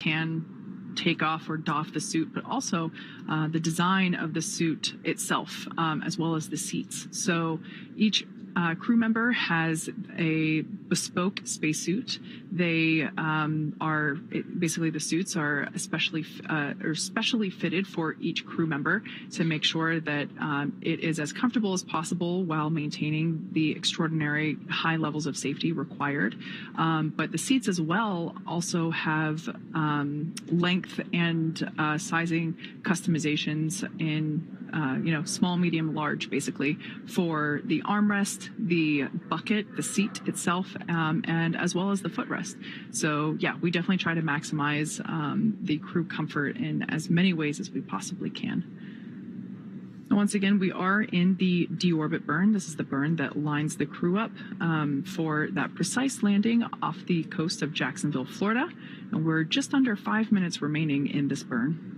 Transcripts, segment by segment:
can take off or doff the suit, but also the design of the suit itself, as well as the seats. So each crew member has a bespoke spacesuit. They basically the suits are specially fitted for each crew member to make sure that it is as comfortable as possible while maintaining the extraordinary high levels of safety required. But the seats as well also have length and sizing customizations in small, medium, large, basically, for the armrest, the bucket, the seat itself, and as well as the footrest. So yeah, we definitely try to maximize the crew comfort in as many ways as we possibly can. Once again, we are in the deorbit burn. This is the burn that lines the crew up for that precise landing off the coast of Jacksonville, Florida. And we're just under 5 minutes remaining in this burn.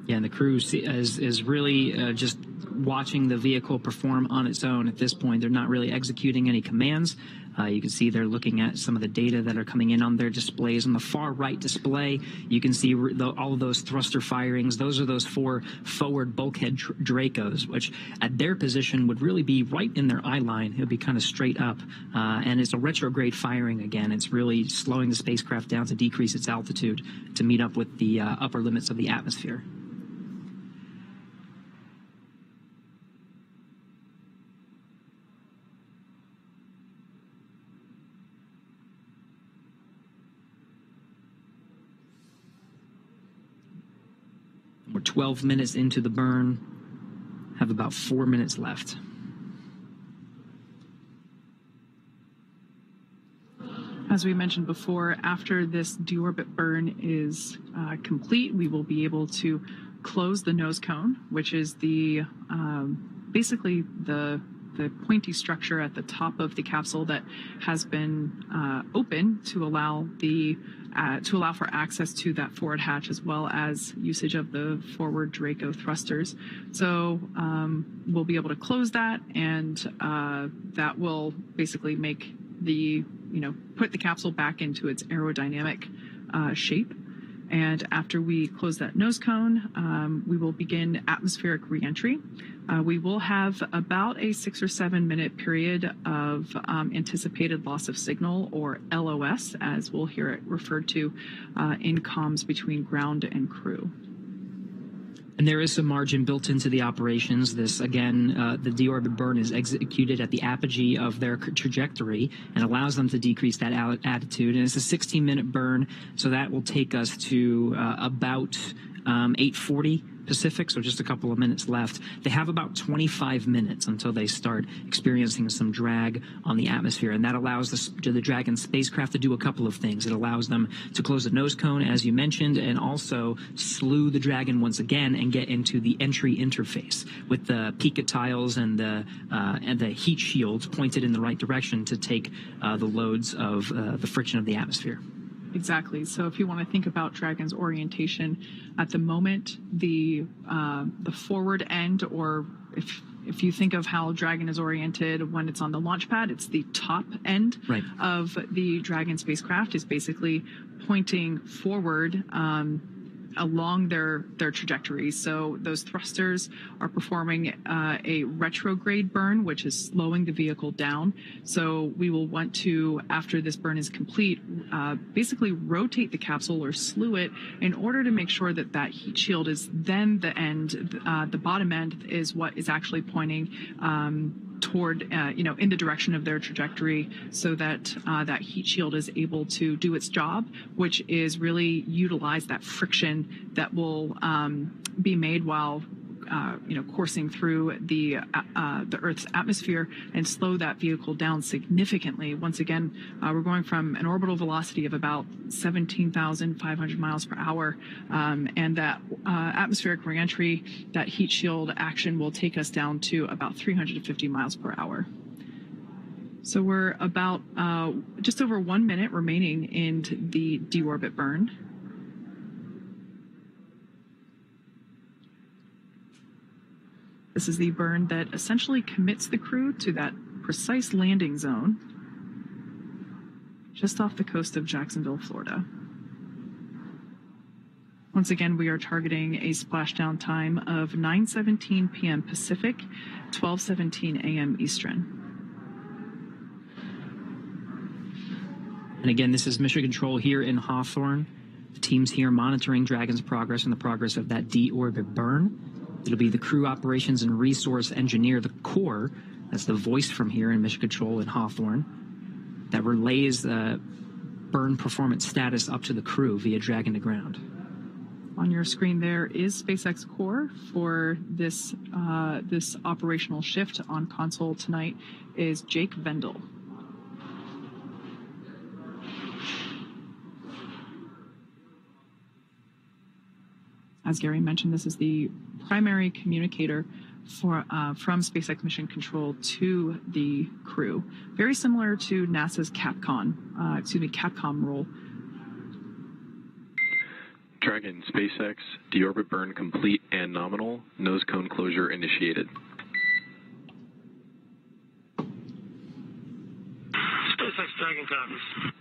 Yeah, and the crew is really just watching the vehicle perform on its own at this point. They're not really executing any commands. You can see they're looking at some of the data that are coming in on their displays. On the far right display, you can see all of those thruster firings. Those are those 4 forward bulkhead Dracos, which at their position would really be right in their eye line. It would be kind of straight up. And it's a retrograde firing again. It's really slowing the spacecraft down to decrease its altitude to meet up with the upper limits of the atmosphere. We're 12 minutes into the burn, have about 4 minutes left. As we mentioned before, after this deorbit burn is complete, we will be able to close the nose cone, which is the basically the pointy structure at the top of the capsule that has been open to allow for access to that forward hatch, as well as usage of the forward Draco thrusters. So we'll be able to close that, and that will basically make put the capsule back into its aerodynamic shape. And after we close that nose cone, we will begin atmospheric reentry. We will have about a 6 or 7 minute period of anticipated loss of signal, or LOS, as we'll hear it referred to in comms between ground and crew. And there is some margin built into the operations. This, again, the deorbit burn is executed at the apogee of their trajectory and allows them to decrease that altitude. And it's a 16-minute burn, so that will take us to about 8:40 Pacific, so just a couple of minutes left. They have about 25 minutes until they start experiencing some drag on the atmosphere, and that allows the Dragon spacecraft to do a couple of things. It allows them to close the nose cone, as you mentioned, and also slew the Dragon once again and get into the entry interface with the pica tiles and the heat shields pointed in the right direction to take the loads of the friction of the atmosphere. Exactly. So if you want to think about Dragon's orientation at the moment, the forward end, or if you think of how Dragon is oriented when it's on the launch pad, it's the top end of the Dragon spacecraft is basically pointing forward along their trajectory. So those thrusters are performing a retrograde burn, which is slowing the vehicle down. So we will want to, after this burn is complete, basically rotate the capsule or slew it in order to make sure that that heat shield is then the end, the bottom end is what is actually pointing toward, in the direction of their trajectory, so that that heat shield is able to do its job, which is really utilize that friction that will be made while coursing through the Earth's atmosphere and slow that vehicle down significantly. Once again, we're going from an orbital velocity of about 17,500 miles per hour, and that atmospheric reentry, that heat shield action will take us down to about 350 miles per hour. So we're about just over 1 minute remaining in the deorbit burn. This is the burn that essentially commits the crew to that precise landing zone. just off the coast of Jacksonville, Florida. Once again, we are targeting a splashdown time of 9:17 p.m. Pacific, 12:17 a.m. Eastern. And again, this is Mission Control here in Hawthorne. The team's here monitoring Dragon's progress and the progress of that deorbit burn. It'll be the Crew Operations and Resource Engineer, the Core, that's the voice from here in Mission Control in Hawthorne, that relays the burn performance status up to the crew via Dragon to ground. On your screen there is SpaceX Core for this this operational shift. On console tonight is Jake Vendel. As Gary mentioned, this is the primary communicator for from SpaceX Mission Control to the crew. Very similar to NASA's Capcom role. Dragon, SpaceX, deorbit burn complete and nominal. Nose cone closure initiated. SpaceX Dragon copies.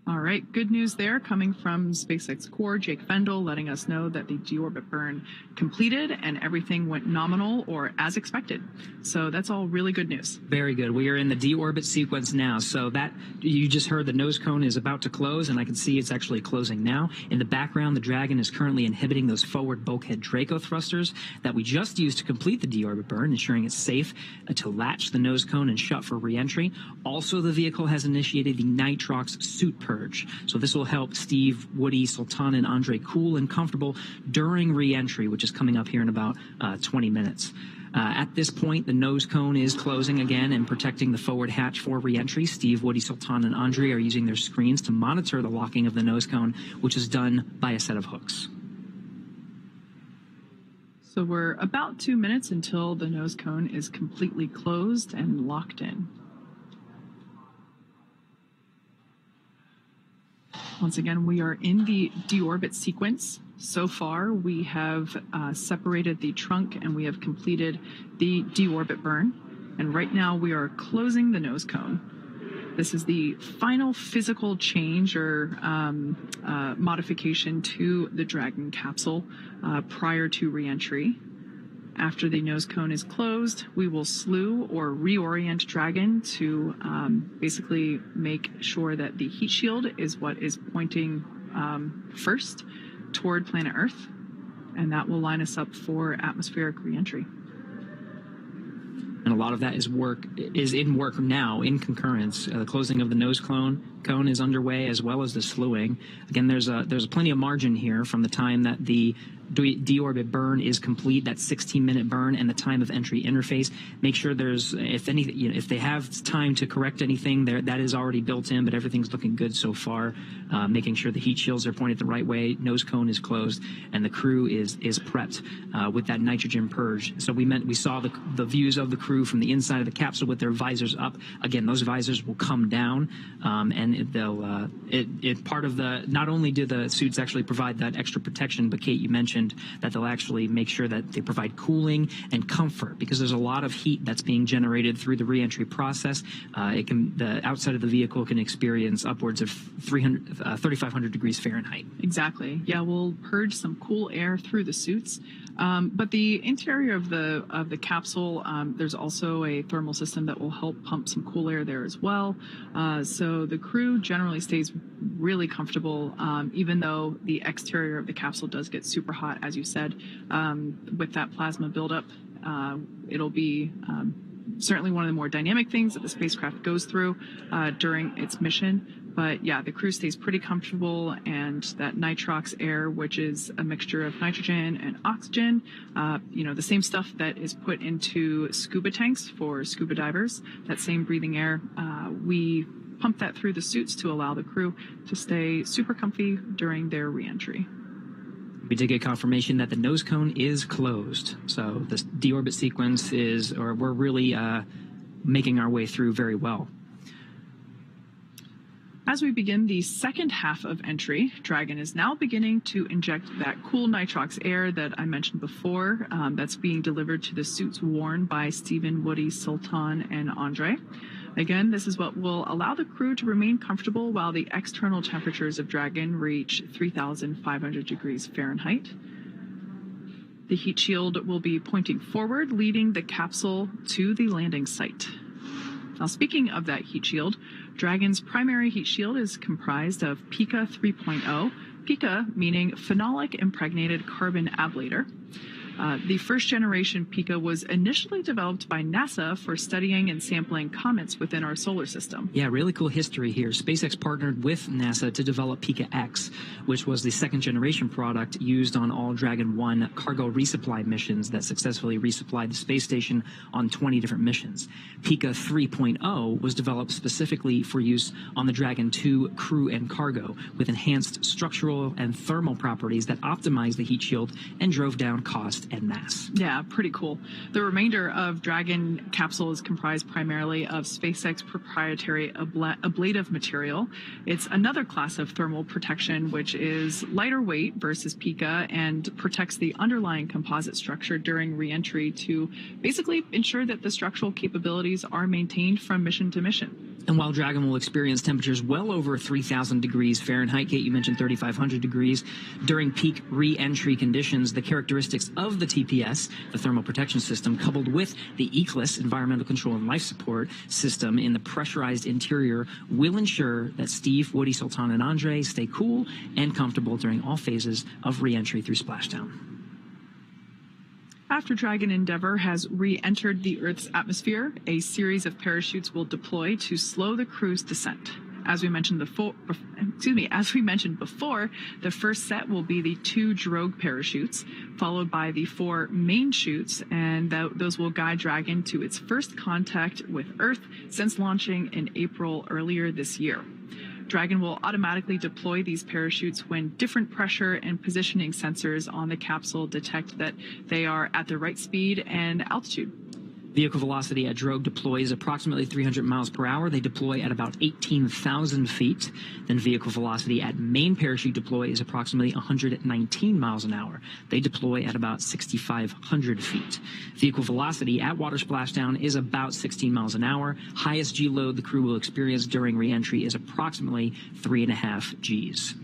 All right, good news there coming from SpaceX Core, Jake Vendel, letting us know that the deorbit burn completed and everything went nominal or as expected. So that's all really good news. Very good. We are in the deorbit sequence now. So that you just heard the nose cone is about to close, and I can see it's actually closing now. In the background, the Dragon is currently inhibiting those forward bulkhead Draco thrusters that we just used to complete the deorbit burn, ensuring it's safe to latch the nose cone and shut for reentry. Also, the vehicle has initiated the nitrox suit purge. So this will help Steve, Woody, Sultan, and Andrey cool and comfortable during re-entry, which is coming up here in about 20 minutes. At this point, the nose cone is closing again and protecting the forward hatch for re-entry. Steve, Woody, Sultan, and Andrey are using their screens to monitor the locking of the nose cone, which is done by a set of hooks. So we're about 2 minutes until the nose cone is completely closed and locked in. Once again, we are in the deorbit sequence. So far, we have separated the trunk and we have completed the deorbit burn. And right now, we are closing the nose cone. This is the final physical change or modification to the Dragon capsule prior to reentry. After the nose cone is closed, we will slew or reorient Dragon to basically make sure that the heat shield is what is pointing first toward planet Earth, and that will line us up for atmospheric reentry. And a lot of that is in work now in concurrence. The closing of the nose cone is underway, as well as the slewing. Again, there's plenty of margin here from the time that the deorbit burn is complete, that 16-minute burn, and the time of entry interface. Make sure there's, if they have time to correct anything, that is already built in, but everything's looking good so far. Making sure the heat shields are pointed the right way, nose cone is closed, and the crew is prepped with that nitrogen purge. So we saw the views of the crew from the inside of the capsule with their visors up. Again, those visors will come down, and part of the, not only do the suits actually provide that extra protection, but Kate, you mentioned that they'll actually make sure that they provide cooling and comfort, because there's a lot of heat that's being generated through the reentry process. The outside of the vehicle can experience upwards of 3,500 degrees Fahrenheit. Exactly. Yeah, we'll purge some cool air through the suits. But the interior of the capsule, there's also a thermal system that will help pump some cool air there as well. So the crew generally stays really comfortable, even though the exterior of the capsule does get super hot, as you said, with that plasma buildup. It'll be certainly one of the more dynamic things that the spacecraft goes through during its mission. But yeah, the crew stays pretty comfortable, and that nitrox air, which is a mixture of nitrogen and oxygen, the same stuff that is put into scuba tanks for scuba divers, that same breathing air, we pump that through the suits to allow the crew to stay super comfy during their reentry. We did get confirmation that the nose cone is closed. So this deorbit sequence we're really making our way through very well. As we begin the second half of entry, Dragon is now beginning to inject that cool nitrox air that I mentioned before, that's being delivered to the suits worn by Stephen, Woody, Sultan, and Andrey. Again, this is what will allow the crew to remain comfortable while the external temperatures of Dragon reach 3,500 degrees Fahrenheit. The heat shield will be pointing forward, leading the capsule to the landing site. Now, speaking of that heat shield, Dragon's primary heat shield is comprised of PICA 3.0, PICA meaning phenolic impregnated carbon ablator. The first generation PICA was initially developed by NASA for studying and sampling comets within our solar system. Yeah, really cool history here. SpaceX partnered with NASA to develop PICA-X, which was the second generation product used on all Dragon 1 cargo resupply missions that successfully resupplied the space station on 20 different missions. PICA 3.0 was developed specifically for use on the Dragon 2 crew and cargo, with enhanced structural and thermal properties that optimized the heat shield and drove down cost and mass. Yeah, pretty cool. The remainder of Dragon capsule is comprised primarily of SpaceX proprietary ablative material. It's another class of thermal protection, which is lighter weight versus PICA and protects the underlying composite structure during reentry to basically ensure that the structural capabilities are maintained from mission to mission. And while Dragon will experience temperatures well over 3,000 degrees Fahrenheit, Kate, you mentioned 3,500 degrees, during peak re-entry conditions, the characteristics of the TPS, the thermal protection system, coupled with the egress, environmental control and life support system in the pressurized interior, will ensure that Steve, Woody, Sultan, and Andrey stay cool and comfortable during all phases of re-entry through splashdown. After Dragon Endeavour has re-entered the Earth's atmosphere, a series of parachutes will deploy to slow the crew's descent. As we mentioned before, the first set will be the 2 drogue parachutes, followed by the 4 main chutes, and those will guide Dragon to its first contact with Earth since launching in April earlier this year. Dragon will automatically deploy these parachutes when different pressure and positioning sensors on the capsule detect that they are at the right speed and altitude. Vehicle velocity at drogue deploy is approximately 300 miles per hour. They deploy at about 18,000 feet. Then vehicle velocity at main parachute deploy is approximately 119 miles an hour. They deploy at about 6,500 feet. Vehicle velocity at water splashdown is about 16 miles an hour. Highest G load the crew will experience during re-entry is approximately 3.5 Gs.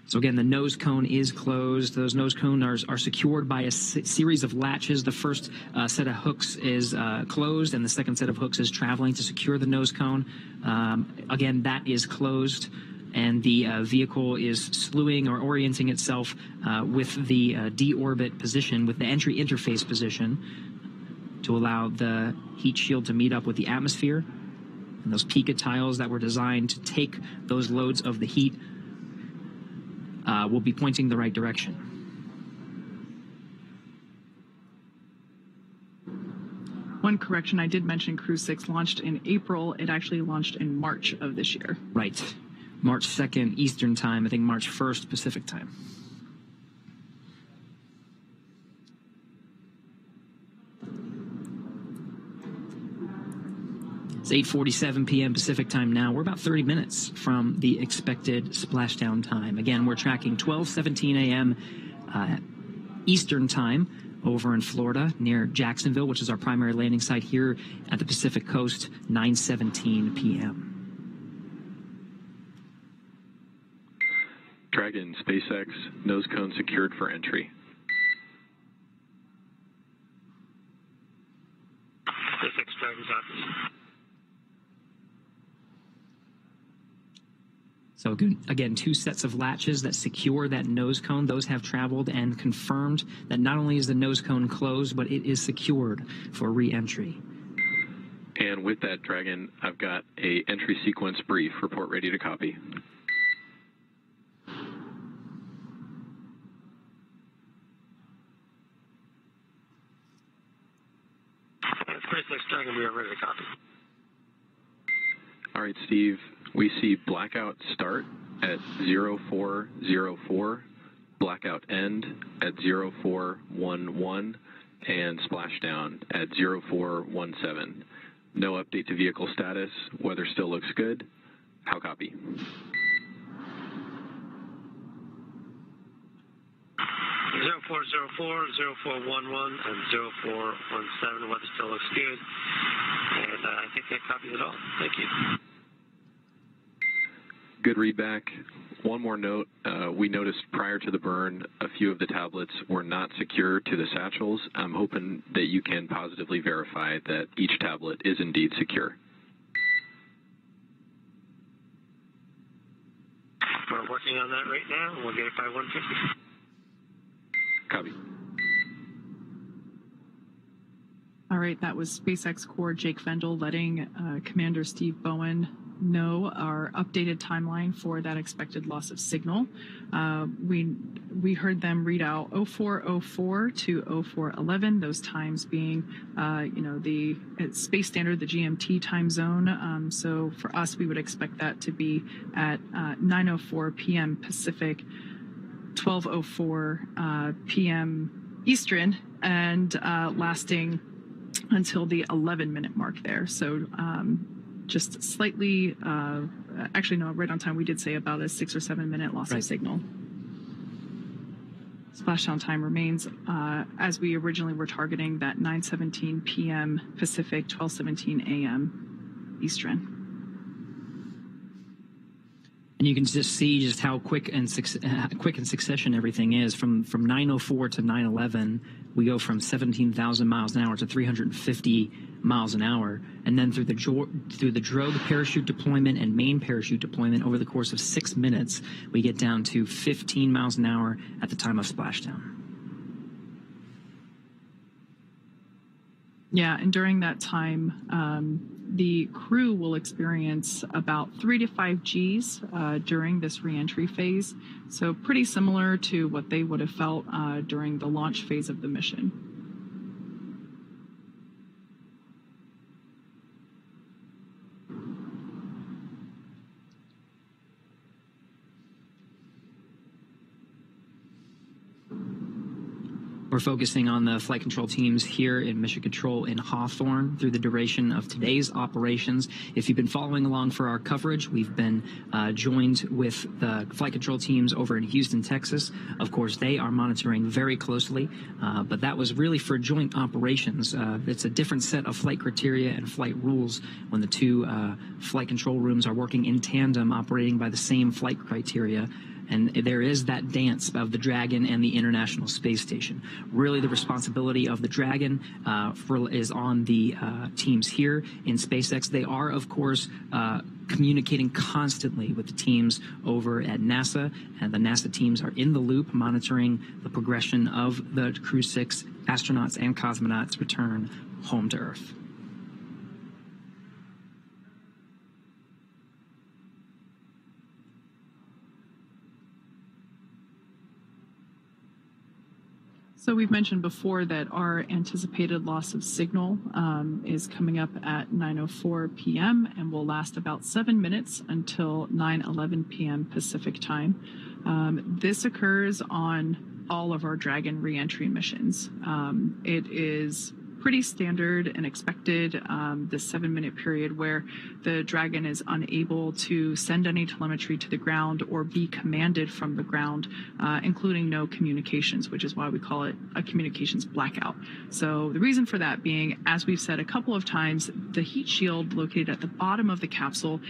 So again, the nose cone is closed. Those nose cones are secured by a series of latches. The first set of hooks is closed, and the second set of hooks is traveling to secure the nose cone. Again, that is closed, and the vehicle is slewing or orienting itself with the deorbit position, with the entry interface position, to allow the heat shield to meet up with the atmosphere. And those PICA tiles that were designed to take those loads of the heat will be pointing the right direction. One correction, I did mention Crew-6 launched in April. It actually launched in March of this year. Right. March 2nd Eastern time, I think March 1st Pacific time. It's 8:47 p.m. Pacific time now. We're about 30 minutes from the expected splashdown time. Again, we're tracking 12:17 a.m. Eastern time over in Florida near Jacksonville, which is our primary landing site here at the Pacific Coast, 9:17 p.m. Dragon, SpaceX, nose cone secured for entry. SpaceX Dragon's office. So again, 2 sets of latches that secure that nose cone. Those have traveled and confirmed that not only is the nose cone closed, but it is secured for re-entry. And with that, Dragon, I've got a entry sequence brief. Report ready to copy. SpaceX Dragon, we are ready to copy. All right, Steve, we see blackout start at 0404, blackout end at 0411, and splashdown at 0417. No update to vehicle status. Weather still looks good. How copy? 0404, 0411, and 0417. Weather still looks good. And and I think that copies it all. Thank you. Good readback. One more note, we noticed prior to the burn, a few of the tablets were not secure to the satchels. I'm hoping that you can positively verify that each tablet is indeed secure. We're working on that right now, and we'll get it by 150. Copy. All right, that was SpaceX Core Jake Vendel letting Commander Steve Bowen know our updated timeline for that expected loss of signal. We heard them read out 0404 to 0411, those times being, the space standard, the GMT time zone. So for us, we would expect that to be at 9:04 p.m. Pacific, 12:04 p.m. Eastern, and lasting until the 11-minute mark there. So just slightly, actually, no, right on time. We did say about a 6 or 7 minute loss of signal. Splashdown time remains as we originally were targeting, that 9:17 p.m. Pacific, 12:17 a.m. Eastern. And you can just see just how quick in succession everything is. From 9:04 to 9:11, we go from 17,000 miles an hour to 350 miles an hour, and then through the drogue parachute deployment and main parachute deployment over the course of 6 minutes, we get down to 15 miles an hour at the time of splashdown. Yeah, and during that time, the crew will experience about 3 to 5 Gs during this reentry phase. So pretty similar to what they would have felt during the launch phase of the mission. We're focusing on the flight control teams here in Mission Control in Hawthorne through the duration of today's operations. If you've been following along for our coverage, we've been joined with the flight control teams over in Houston, Texas. Of course, they are monitoring very closely, but that was really for joint operations. It's a different set of flight criteria and flight rules when the two flight control rooms are working in tandem, operating by the same flight criteria. And there is that dance of the Dragon and the International Space Station. Really, the responsibility of the Dragon is on the teams here in SpaceX. They are, of course, communicating constantly with the teams over at NASA, and the NASA teams are in the loop monitoring the progression of the Crew-6 astronauts and cosmonauts' return home to Earth. So we've mentioned before that our anticipated loss of signal is coming up at 9:04 p.m. and will last about 7 minutes until 9:11 p.m. Pacific time. This occurs on all of our Dragon reentry missions. It is pretty standard and expected, the 7-minute period where the Dragon is unable to send any telemetry to the ground or be commanded from the ground, including no communications, which is why we call it a communications blackout. So the reason for that being, as we've said a couple of times, the heat shield located at the bottom of the capsule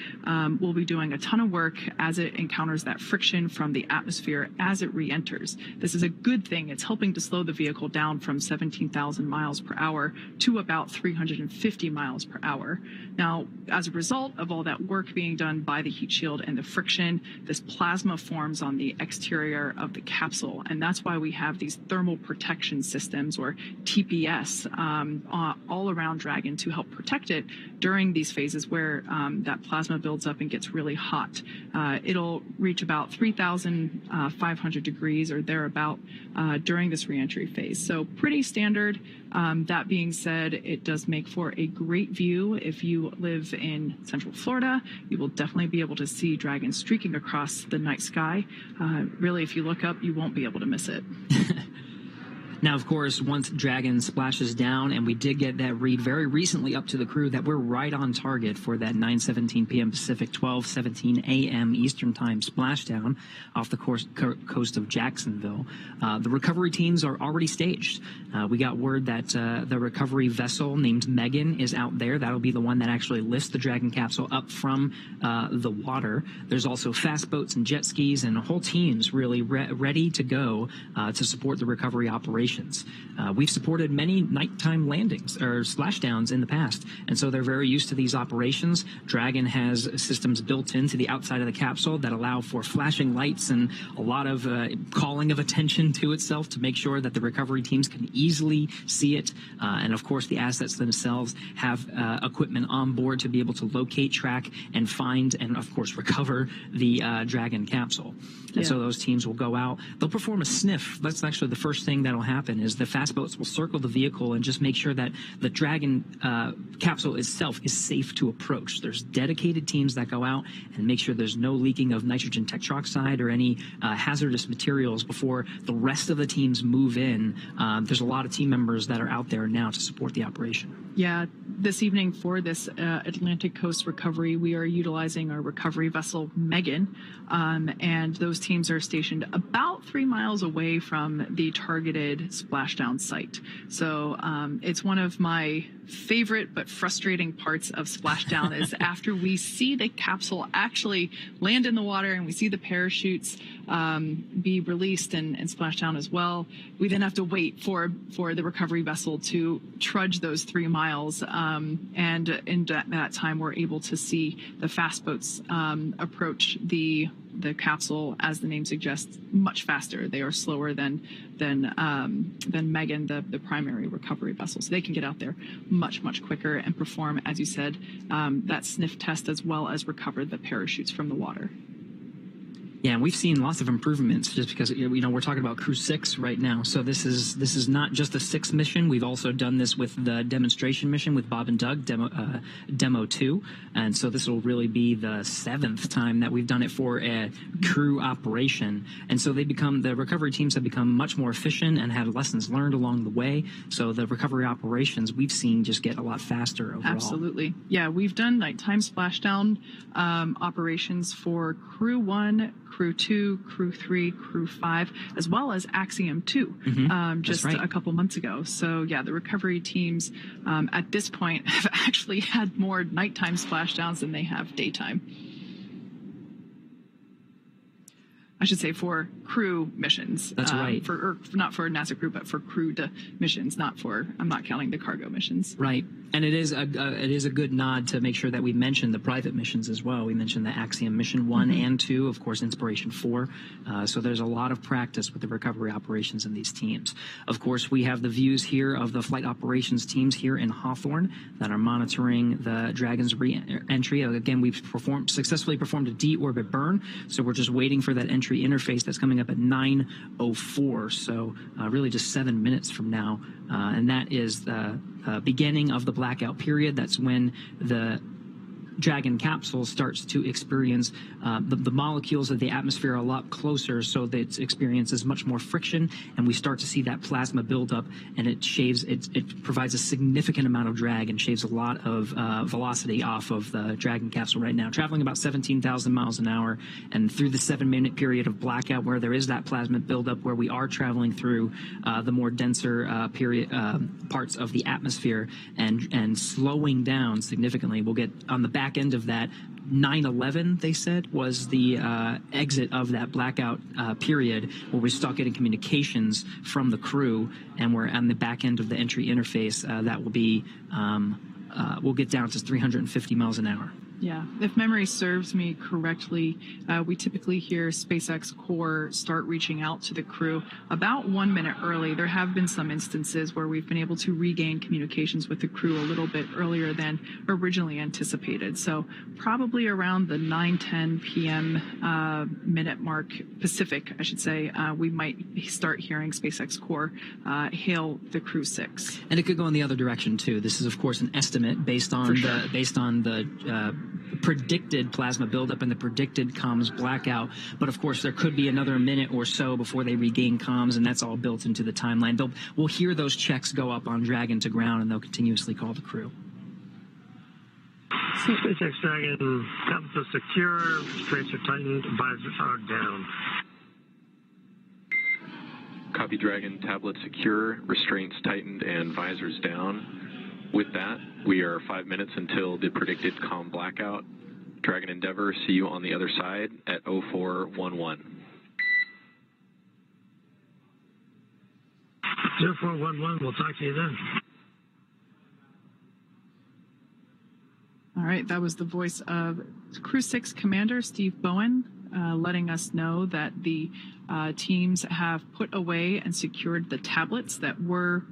will be doing a ton of work as it encounters that friction from the atmosphere as it re-enters. This is a good thing. It's helping to slow the vehicle down from 17,000 miles per hour to about 350 miles per hour. Now, as a result of all that work being done by the heat shield and the friction, this plasma forms on the exterior of the capsule. And that's why we have these thermal protection systems, or TPS, all around Dragon to help protect it during these phases where that plasma builds up and gets really hot. It'll reach about 3,500 degrees or thereabout during this reentry phase. So pretty standard. That being said, it does make for a great view. If you live in Central Florida, you will definitely be able to see Dragon streaking across the night sky. Really, if you look up, you won't be able to miss it. Now, of course, once Dragon splashes down, and we did get that read very recently up to the crew that we're right on target for that 9:17 p.m. Pacific, 12:17 a.m. Eastern Time splashdown off the coast of Jacksonville. The recovery teams are already staged. We got word that the recovery vessel named Megan is out there. That'll be the one that actually lifts the Dragon capsule up from the water. There's also fast boats and jet skis and whole teams really ready to go to support the recovery operations. We've supported many nighttime landings or splashdowns in the past, and so they're very used to these operations. Dragon has systems built into the outside of the capsule that allow for flashing lights and a lot of calling of attention to itself to make sure that the recovery teams can easily see it. And of course, the assets themselves have equipment on board to be able to locate, track, and find, and of course, recover the Dragon capsule. And so those teams will go out. They'll perform a sniff. That's actually the first thing that'll happen, is the fast boats will circle the vehicle and just make sure that the Dragon capsule itself is safe to approach. There's dedicated teams that go out and make sure there's no leaking of nitrogen tetroxide or any hazardous materials before the rest of the teams move in. There's a lot of team members that are out there now to support the operation. Yeah, this evening for this Atlantic Coast recovery, we are utilizing our recovery vessel Megan, and those teams are stationed about 3 miles away from the targeted splashdown site. So it's one of my favorite but frustrating parts of splashdown is after we see the capsule actually land in the water and we see the parachutes be released and splash down as well, we then have to wait for the recovery vessel to trudge those 3 miles, and in that time we're able to see the fast boats approach the capsule, as the name suggests, much faster. They are slower than Megan, the primary recovery vessel. So they can get out there much quicker and perform, as you said, that sniff test as well as recover the parachutes from the water. Yeah, and we've seen lots of improvements just because, we're talking about Crew-6 right now. So this is not just a 6 mission. We've also done this with the demonstration mission with Bob and Doug, Demo 2. And so this will really be the 7th time that we've done it for a crew operation. And so the recovery teams have become much more efficient and had lessons learned along the way. So the recovery operations we've seen just get a lot faster overall. Absolutely. Yeah, we've done nighttime splashdown operations for Crew 1, Crew 2, Crew 3, Crew 5, as well as Axiom 2, just a couple months ago. So yeah, the recovery teams at this point have actually had more nighttime splashdowns than they have daytime. I should say for crew missions. That's right. Not for NASA crew, but for crewed missions, I'm not counting the cargo missions. Right. And it is a good nod to make sure that we mention the private missions as well. We mentioned the Axiom mission 1 and 2, of course, Inspiration 4. So there's a lot of practice with the recovery operations in these teams. Of course, we have the views here of the flight operations teams here in Hawthorne that are monitoring the Dragon's re-entry. Again, we've successfully performed a deorbit burn, so we're just waiting for that entry interface that's coming up at 9:04. So really just 7 minutes from now, and that is the beginning of the blackout period. That's when the Dragon capsule starts to experience the molecules of the atmosphere a lot closer, so that it experiences much more friction, and we start to see that plasma build up, and it provides a significant amount of drag and shaves a lot of velocity off of the Dragon capsule right now, traveling about 17,000 miles an hour. And through the 7-minute period of blackout, where there is that plasma buildup, where we are traveling through the more denser parts of the atmosphere and slowing down significantly, we'll get on the back end of that. 9/11, they said, was the exit of that blackout period, where we start getting communications from the crew, and we're on the back end of the entry interface. That will be, we'll get down to 350 miles an hour. Yeah, if memory serves me correctly, we typically hear SpaceX Core start reaching out to the crew about 1 minute early. There have been some instances where we've been able to regain communications with the crew a little bit earlier than originally anticipated. So probably around the 9:10 p.m. Minute mark, Pacific, I should say, we might start hearing SpaceX Core hail the Crew-6. And it could go in the other direction too. This is, of course, an estimate based on the predicted plasma buildup and the predicted comms blackout. But of course, there could be another minute or so before they regain comms, and that's all built into the timeline. We'll hear those checks go up on Dragon to ground, and they'll continuously call the crew. SpaceX Dragon, tablets are secure, restraints are tightened, visors are down. Copy, Dragon. Tablet secure, restraints tightened, and visors down. With that, we are 5 minutes until the predicted comm blackout. Dragon Endeavour, see you on the other side at 0411. 0411, we'll talk to you then. All right, that was the voice of Crew-6 Commander Steve Bowen, letting us know that the teams have put away and secured the tablets that were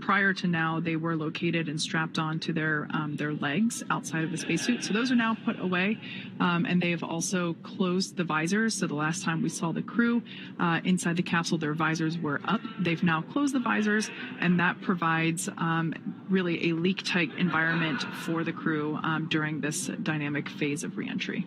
prior to now. They were located and strapped onto their legs outside of the spacesuit. So those are now put away, and they have also closed the visors. So the last time we saw the crew inside the capsule, their visors were up. They've now closed the visors, and that provides really a leak-tight environment for the crew during this dynamic phase of reentry.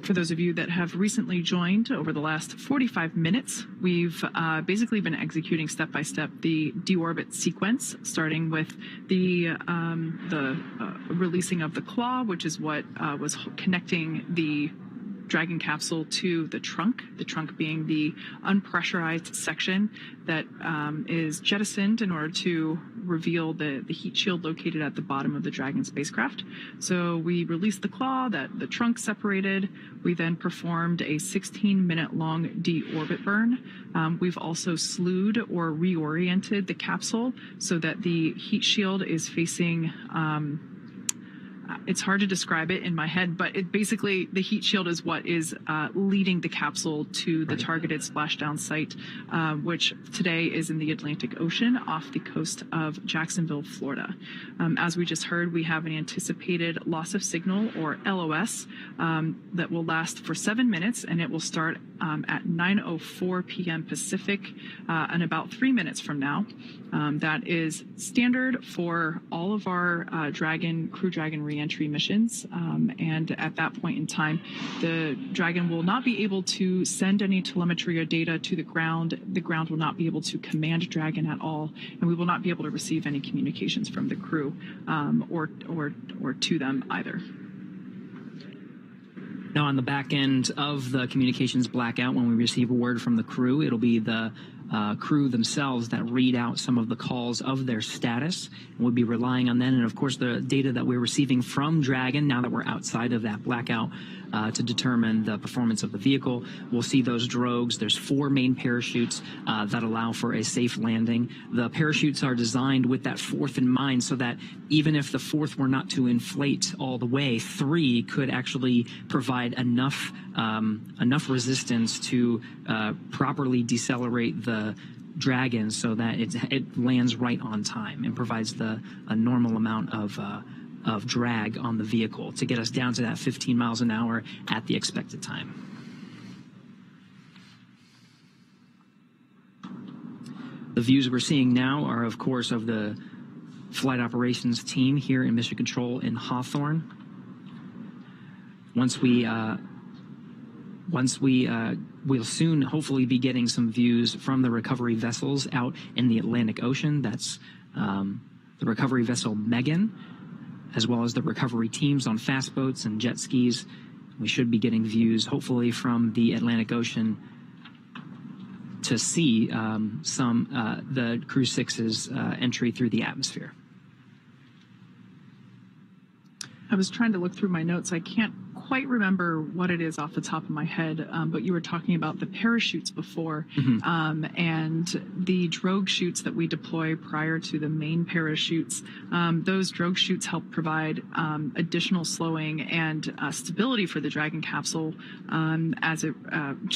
For those of you that have recently joined over the last 45 minutes, we've basically been executing step-by-step the deorbit sequence, starting with the releasing of the claw, which is what was connecting the Dragon capsule to the trunk being the unpressurized section that is jettisoned in order to reveal the heat shield located at the bottom of the Dragon spacecraft. So we released the claw, that the trunk separated. We then performed a 16-minute long deorbit burn. We've also slewed or reoriented the capsule so that the heat shield is facing it's hard to describe it in my head, but it basically, the heat shield is what is leading the capsule to the targeted splashdown site, which today is in the Atlantic Ocean off the coast of Jacksonville, Florida. As we just heard, we have an anticipated loss of signal, or LOS, that will last for 7 minutes, and it will start at 9:04 p.m. Pacific in about 3 minutes from now. That is standard for all of our Crew Dragon reentry missions, and at that point in time, the Dragon will not be able to send any telemetry or data to the ground. The ground will not be able to command Dragon at all, and we will not be able to receive any communications from the crew or to them either. Now, on the back end of the communications blackout, when we receive a word from the crew, it'll be the crew themselves that read out some of the calls of their status, and we'll be relying on them. And of course, the data that we're receiving from Dragon, now that we're outside of that blackout, to determine the performance of the vehicle. We'll see those drogues. There's 4 main parachutes that allow for a safe landing. The parachutes are designed with that 4th in mind, so that even if the 4th were not to inflate all the way, 3 could actually provide enough resistance to properly decelerate the Dragon so that it lands right on time and provides a normal amount of drag on the vehicle to get us down to that 15 miles an hour at the expected time. The views we're seeing now are, of course, of the flight operations team here in Mission Control in Hawthorne. We'll soon hopefully be getting some views from the recovery vessels out in the Atlantic Ocean. That's the recovery vessel Megan, as well as the recovery teams on fast boats and jet skis. We should be getting views hopefully from the Atlantic Ocean to see the Crew-6's entry through the atmosphere. I was trying to look through my notes. I can't quite remember what it is off the top of my head, but you were talking about the parachutes before, and the drogue chutes that we deploy prior to the main parachutes. Those drogue chutes help provide additional slowing and stability for the Dragon capsule as it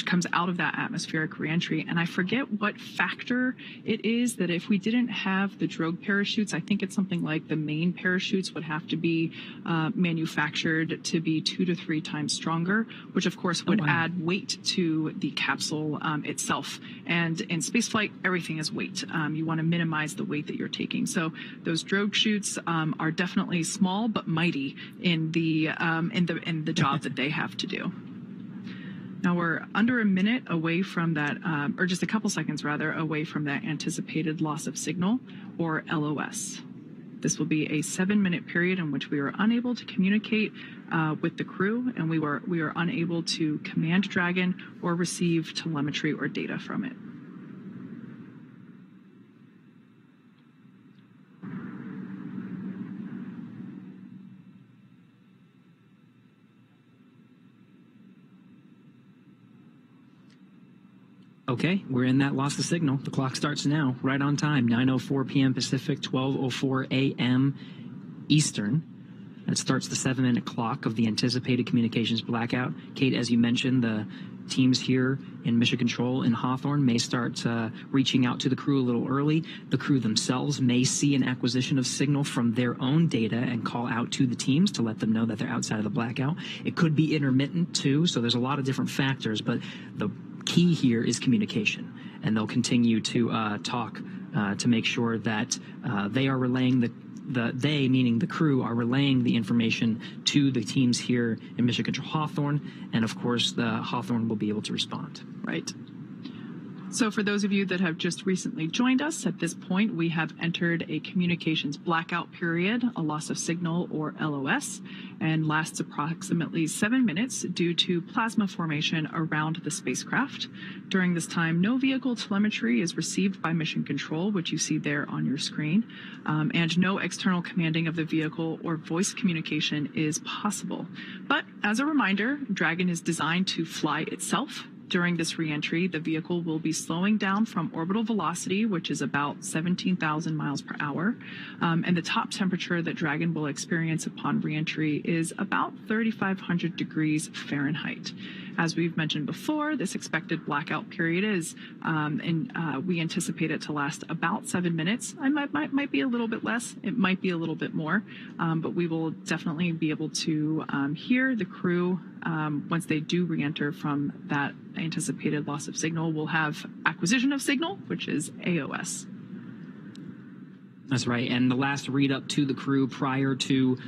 comes out of that atmospheric reentry. And I forget what factor it is that if we didn't have the drogue parachutes, I think it's something like the main parachutes would have to be manufactured to be 2 to 3 times stronger, which of course would add weight to the capsule itself. And in spaceflight, everything is weight. You want to minimize the weight that you're taking. So those drogue chutes are definitely small but mighty in the job that they have to do. Now we're under a minute away from that, or just a couple seconds rather, away from that anticipated loss of signal, or LOS. This will be a 7-minute period in which we were unable to communicate with the crew, and we were unable to command Dragon or receive telemetry or data from it. Okay, we're in that loss of signal. The clock starts now, right on time, 9:04 p.m. Pacific, 12:04 a.m. Eastern. That starts the 7-minute clock of the anticipated communications blackout. Kate, as you mentioned, the teams here in Mission Control in Hawthorne may start reaching out to the crew a little early. The crew themselves may see an acquisition of signal from their own data and call out to the teams to let them know that they're outside of the blackout. It could be intermittent too, so there's a lot of different factors, but the key here is communication, and they'll continue to talk to make sure that they are relaying they, meaning the crew, are relaying the information to the teams here in Mission Control Hawthorne, and of course the Hawthorne will be able to respond. Right. So for those of you that have just recently joined us, at this point we have entered a communications blackout period, a loss of signal, or LOS, and lasts approximately 7 minutes due to plasma formation around the spacecraft. During this time, no vehicle telemetry is received by Mission Control, which you see there on your screen, and no external commanding of the vehicle or voice communication is possible. But as a reminder, Dragon is designed to fly itself. During this reentry, the vehicle will be slowing down from orbital velocity, which is about 17,000 miles per hour. And the top temperature that Dragon will experience upon reentry is about 3,500 degrees Fahrenheit. As we've mentioned before, this expected blackout period is, we anticipate it to last about 7 minutes. It might be a little bit less, it might be a little bit more, but we will definitely be able to hear the crew once they do re-enter from that anticipated loss of signal. We'll have acquisition of signal, which is AOS. That's right. And the last read up to the crew prior to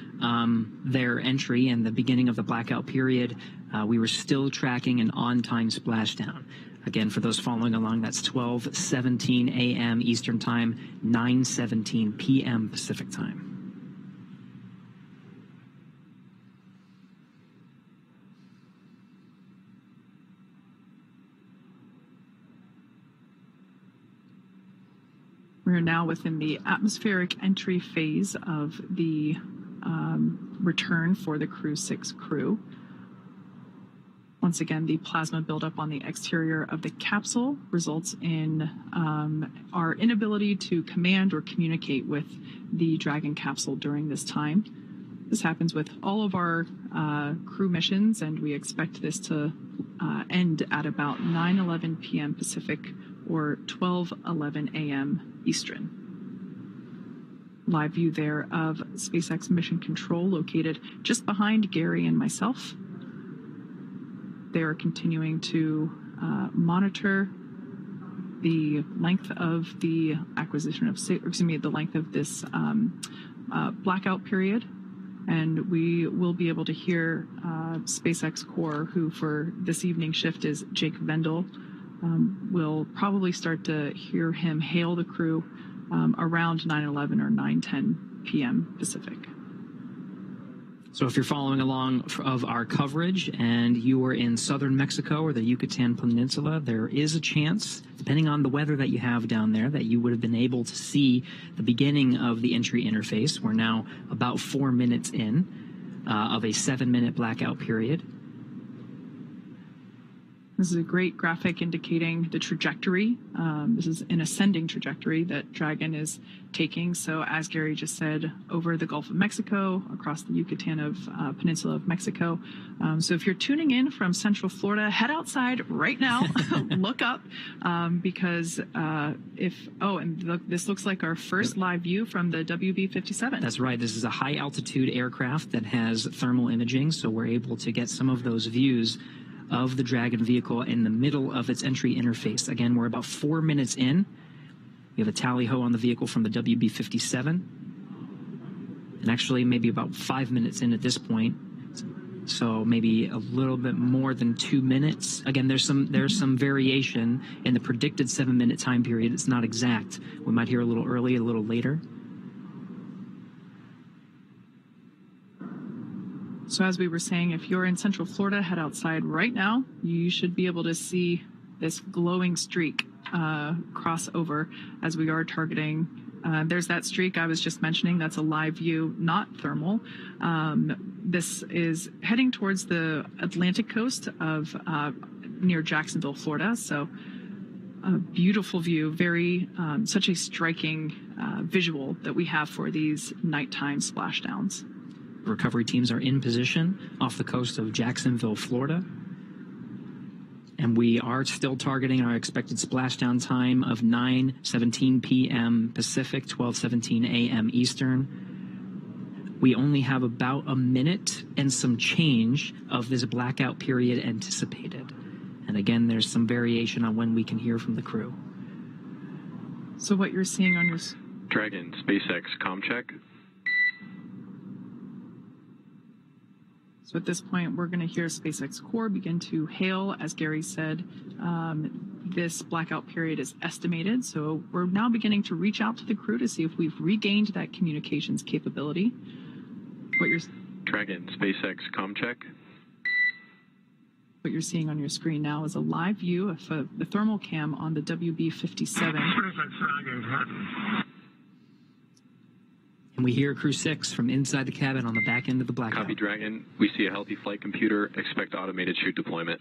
their entry and the beginning of the blackout period, we were still tracking an on-time splashdown. Again, for those following along, that's 12:17 a.m. Eastern Time, 9:17 p.m. Pacific Time. We are now within the atmospheric entry phase of the return for the Crew-6 crew. Once again, the plasma buildup on the exterior of the capsule results in our inability to command or communicate with the Dragon capsule during this time. This happens with all of our crew missions, and we expect this to end at about 9:11 p.m. Pacific or 12:11 a.m. Eastern. Live view there of SpaceX Mission Control located just behind Gary and myself. They are continuing to monitor the length of the acquisition of, the length of this blackout period. And we will be able to hear SpaceX Core, who for this evening shift is Jake Vendel. We'll probably start to hear him hail the crew around 9:11 or 9:10 p.m. Pacific. So if you're following along of our coverage and you are in southern Mexico or the Yucatan Peninsula, there is a chance, depending on the weather that you have down there, that you would have been able to see the beginning of the entry interface. We're now about 4 minutes in of a 7-minute blackout period. This is a great graphic indicating the trajectory. This is an ascending trajectory that Dragon is taking. So as Gary just said, over the Gulf of Mexico, across the Yucatan Peninsula of Mexico. So if you're tuning in from Central Florida, head outside right now, look up, because this looks like our first live view from the WB-57. That's right. This is a high altitude aircraft that has thermal imaging, so we're able to get some of those views of the Dragon vehicle in the middle of its entry interface. Again, we're about 4 minutes in. We have a tally-ho on the vehicle from the WB-57. And actually maybe about 5 minutes in at this point. So maybe a little bit more than 2 minutes. Again, there's some variation in the predicted 7-minute time period. It's not exact. We might hear a little early, a little later. So as we were saying, if you're in Central Florida, head outside right now. You should be able to see this glowing streak cross over as we are targeting. There's that streak I was just mentioning. That's a live view, not thermal. This is heading towards the Atlantic coast of near Jacksonville, Florida. So a beautiful view, very such a striking visual that we have for these nighttime splashdowns. Recovery teams are in position off the coast of Jacksonville, Florida. And we are still targeting our expected splashdown time of 9:17 p.m. Pacific, 12:17 a.m. Eastern. We only have about a minute and some change of this blackout period anticipated. And again, there's some variation on when we can hear from the crew. So what you're seeing on your... Dragon, SpaceX comm check. So at this point, we're going to hear SpaceX Core begin to hail. As Gary said, this blackout period is estimated. So we're now beginning to reach out to the crew to see if we've regained that communications capability. Dragon, SpaceX comm check. What you're seeing on your screen now is a live view of the thermal cam on the WB-57. SpaceX Dragon. And we hear Crew-6 from inside the cabin on the back end of the blackout. Copy, Dragon. We see a healthy flight computer. Expect automated chute deployment.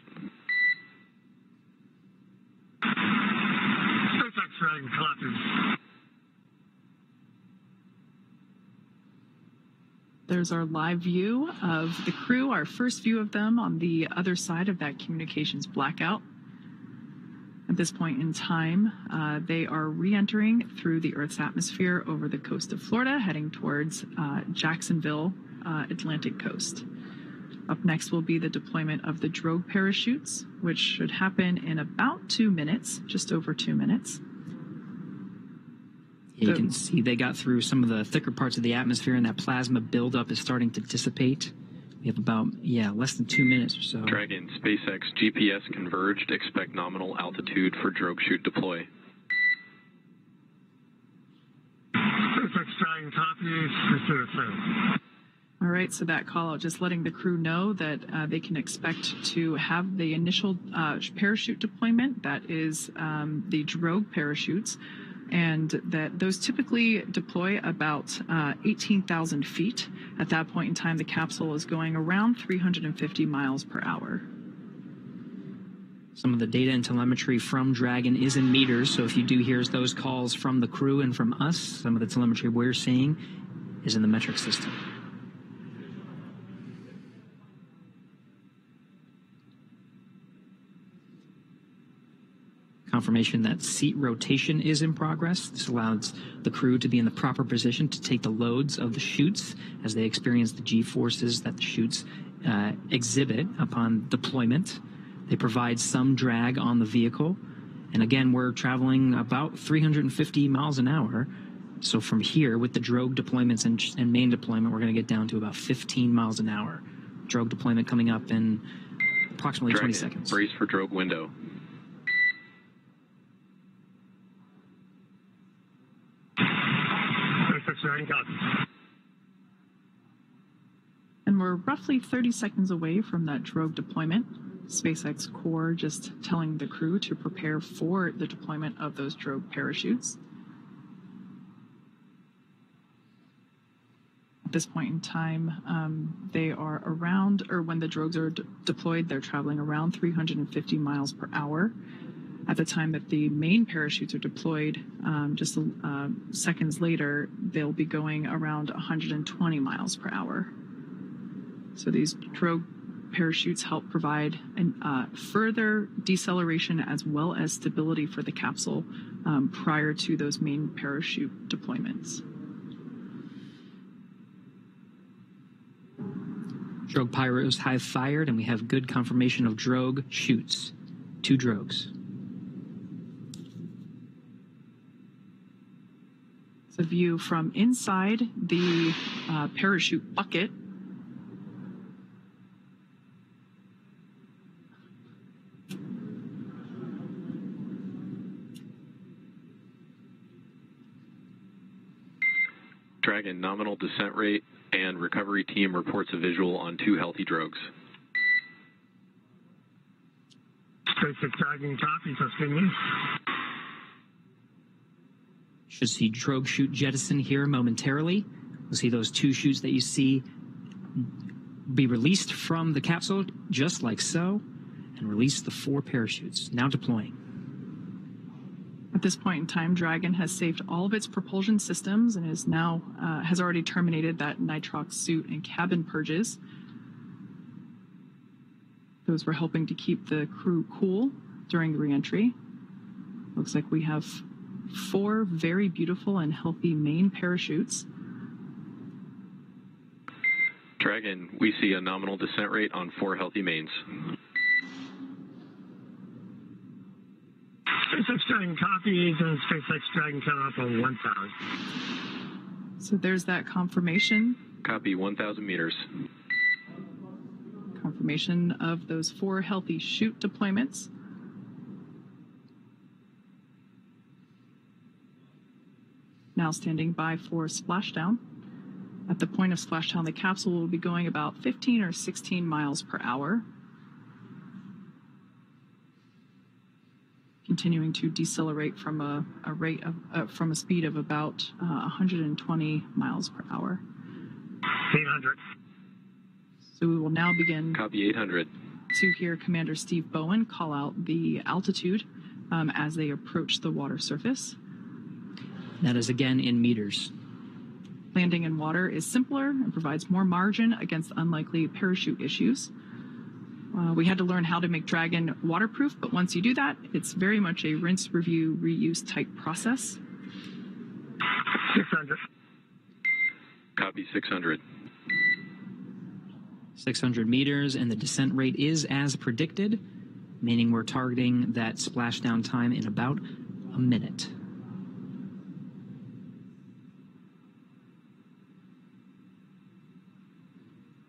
SpaceX Dragon, copy. There's our live view of the crew, our first view of them on the other side of that communications blackout. At this point in time, they are re-entering through the Earth's atmosphere over the coast of Florida, heading towards Jacksonville, Atlantic coast. Up next will be the deployment of the drogue parachutes, which should happen in about 2 minutes, just over 2 minutes. You can see they got through some of the thicker parts of the atmosphere, and that plasma buildup is starting to dissipate. We have about, less than 2 minutes or so. Dragon, SpaceX GPS converged. Expect nominal altitude for drogue chute deploy. SpaceX Dragon, copy. All right, so that call out just letting the crew know that they can expect to have the initial parachute deployment. That is the drogue parachutes. And that those typically deploy about 18,000 feet. At that point in time, the capsule is going around 350 miles per hour. Some of the data and telemetry from Dragon is in meters, so if you do hear those calls from the crew and from us, some of the telemetry we're seeing is in the metric system. Confirmation that seat rotation is in progress. This allows the crew to be in the proper position to take the loads of the chutes as they experience the G-forces that the chutes exhibit upon deployment. They provide some drag on the vehicle. And again, we're traveling about 350 miles an hour. So from here, with the drogue deployments and main deployment, we're going to get down to about 15 miles an hour. Drogue deployment coming up in approximately Dragon, 20 seconds. Brace for drogue window. And we're roughly 30 seconds away from that drogue deployment. SpaceX Core just telling the crew to prepare for the deployment of those drogue parachutes. this point in time, they are around, or when the drogues are deployed, they're traveling around 350 miles per hour. At the time that the main parachutes are deployed, just seconds later, they'll be going around 120 miles per hour. So these drogue parachutes help provide further deceleration as well as stability for the capsule prior to those main parachute deployments. Drogue pyros have fired, and we have good confirmation of drogue shoots. 2 drogues. It's a view from inside the parachute bucket. Dragon, nominal descent rate and recovery team reports a visual on 2 healthy drogues. SpaceX Dragon copy, that's good news. Should see drogue chute jettison here momentarily. We'll see those 2 chutes that you see be released from the capsule, just like so, and release the 4 parachutes, now deploying. At this point in time, Dragon has saved all of its propulsion systems and is now has already terminated that nitrox suit and cabin purges. Those were helping to keep the crew cool during the reentry. Looks like we have 4 very beautiful and healthy main parachutes. Dragon, we see a nominal descent rate on 4 healthy mains. SpaceX Dragon copies, and SpaceX Dragon coming up on 1,000. So there's that confirmation. Copy, 1,000 meters. Confirmation of those 4 healthy chute deployments. Now standing by for splashdown. At the point of splashdown, the capsule will be going about 15 or 16 miles per hour. Continuing to decelerate from a rate of from a speed of about 120 miles per hour. 800. So we will now begin. Copy, 800. To hear Commander Steve Bowen call out the altitude as they approach the water surface. That is again in meters. Landing in water is simpler and provides more margin against unlikely parachute issues. We had to learn how to make Dragon waterproof, but once you do that, it's very much a rinse, review, reuse type process. 600. Copy, 600. 600 meters, and the descent rate is as predicted, meaning we're targeting that splashdown time in about a minute.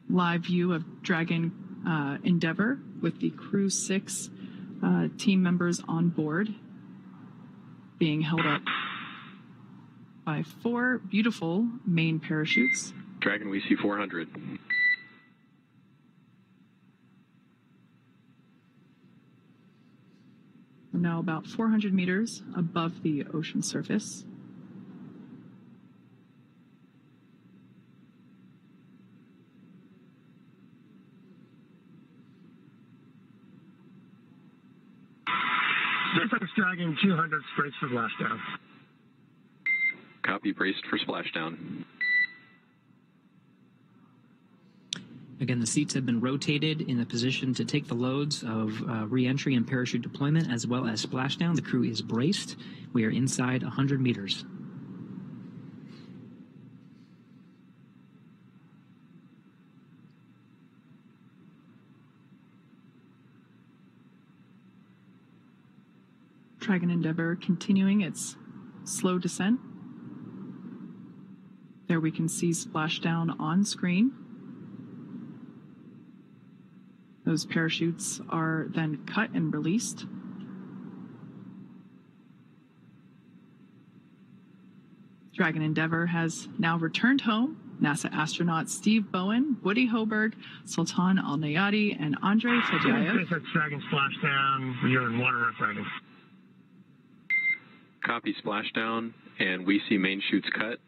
Live view of Dragon Endeavour with the Crew-6 team members on board, being held up by 4 beautiful main parachutes. Dragon, we see 400. We're now about 400 meters above the ocean surface. SpaceX Dragon 200 braced for splashdown. Copy, braced for splashdown. Again, the seats have been rotated in a position to take the loads of re-entry and parachute deployment as well as splashdown. The crew is braced. We are inside 100 meters. Dragon Endeavour continuing its slow descent. There we can see splashdown on screen. Those parachutes are then cut and released. Dragon Endeavour has now returned home. NASA astronauts Steve Bowen, Woody Hoburg, Sultan Alneyadi, and Andrey Fedyaev. SpaceX Dragon splashdown. You're in water rough Dragon. Copy, splashdown, and we see main chutes cut.